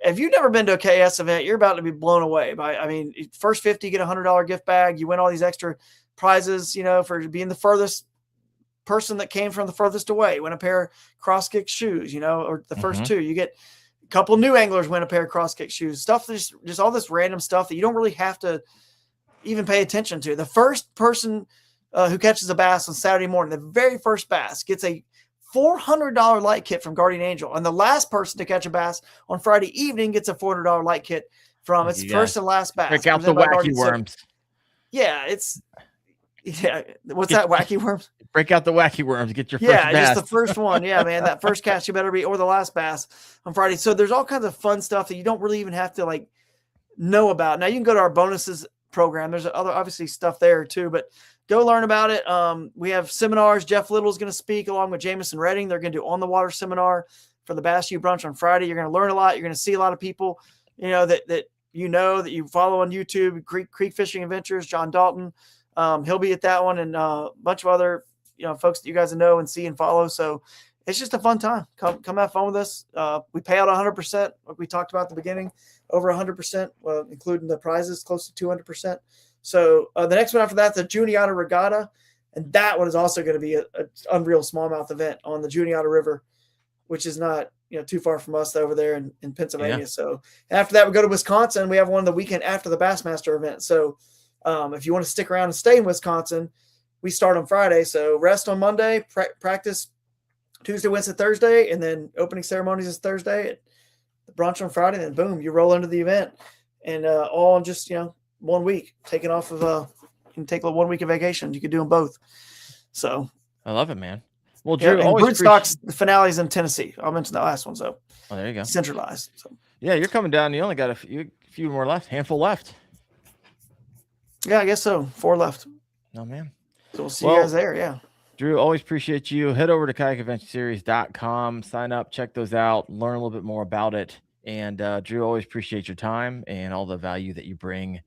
If you've never been to a KS event, you're about to be blown away by, I mean, first 50, you get $100 gift bag. You win all these extra prizes, for being the furthest person that came from the furthest away. Win a pair of cross kick shoes, or the first two. You get a couple new anglers win a pair of cross kick shoes. Stuff, just all this random stuff that you don't really have to even pay attention to. The first person who catches a bass on Saturday morning, the very first bass, gets a $400 light kit from Guardian Angel. And the last person to catch a bass on Friday evening gets a $400 light kit from its first and last bass. Break out the wacky worms. Yeah, what's that, wacky worms? Break out the wacky worms. Get your first bass. Just the first one. Yeah, man, that first catch you better be, or the last bass on Friday. So there's all kinds of fun stuff that you don't really even have to know about. Now you can go to our bonuses program. There's other obviously stuff there too, but go learn about it. We have seminars. Jeff Little is going to speak along with Jameson Redding. They're going to do on the water seminar for the Bass U brunch on Friday. You're going to learn a lot. You're going to see a lot of people, that you follow on YouTube, Creek Fishing Adventures, John Dalton. He'll be at that one, and a bunch of other, folks that you guys know and see and follow. So it's just a fun time. Come have fun with us. We pay out 100%, like we talked about at the beginning, over 100%, including the prizes, close to 200%. So the next one after that, the Juniata Regatta, and that one is also going to be an unreal smallmouth event on the Juniata River, which is not too far from us over there in Pennsylvania. Yeah. So after that, we go to Wisconsin. We have one the weekend after the Bassmaster event. So if you want to stick around and stay in Wisconsin, we start on Friday. So rest on Monday, practice Tuesday, Wednesday, Thursday, and then opening ceremonies is Thursday. The brunch on Friday, and then boom, you roll into the event, and all in just 1 week. Taking off of you can take a 1 week of vacation. You could do them both. So I love it, man. Well, Drew, Yeah, and always Broodstock's the finale's in Tennessee. I'll mention that last one. So Oh, there you go. centralized. So Yeah, you're coming down. You only got a few more left, handful left. yeah, I guess so. 4 left. Oh, man. So we'll see you guys there. Yeah. Drew, always appreciate you. Head over to kayakadventureseries.com, sign up, check those out, learn a little bit more about it. And Drew, always appreciate your time and all the value that you bring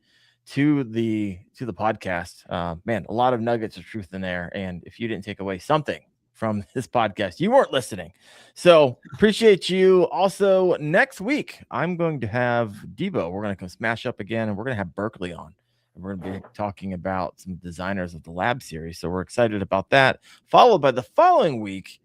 to the podcast. Man, a lot of nuggets of truth in there. And if you didn't take away something from this podcast, you weren't listening. So appreciate you. Also, next week, I'm going to have Debo. We're going to come smash up again, and we're going to have Berkeley on. And we're going to be talking about some designers of the Lab series. So we're excited about that. Followed by the following week,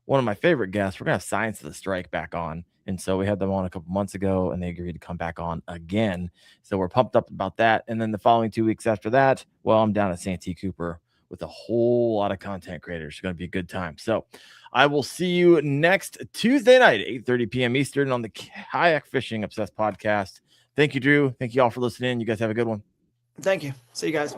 one of my favorite guests, we're going to have Science of the Strike back on. And so we had them on a couple months ago, and they agreed to come back on again. So we're pumped up about that. And then the following 2 weeks after that, well, I'm down at Santee Cooper with a whole lot of content creators. It's going to be a good time. So I will see you next Tuesday night at 8:30 p.m. Eastern on the Kayak Fishing Obsessed podcast. Thank you, Drew. Thank you all for listening. You guys have a good one. Thank you. See you guys.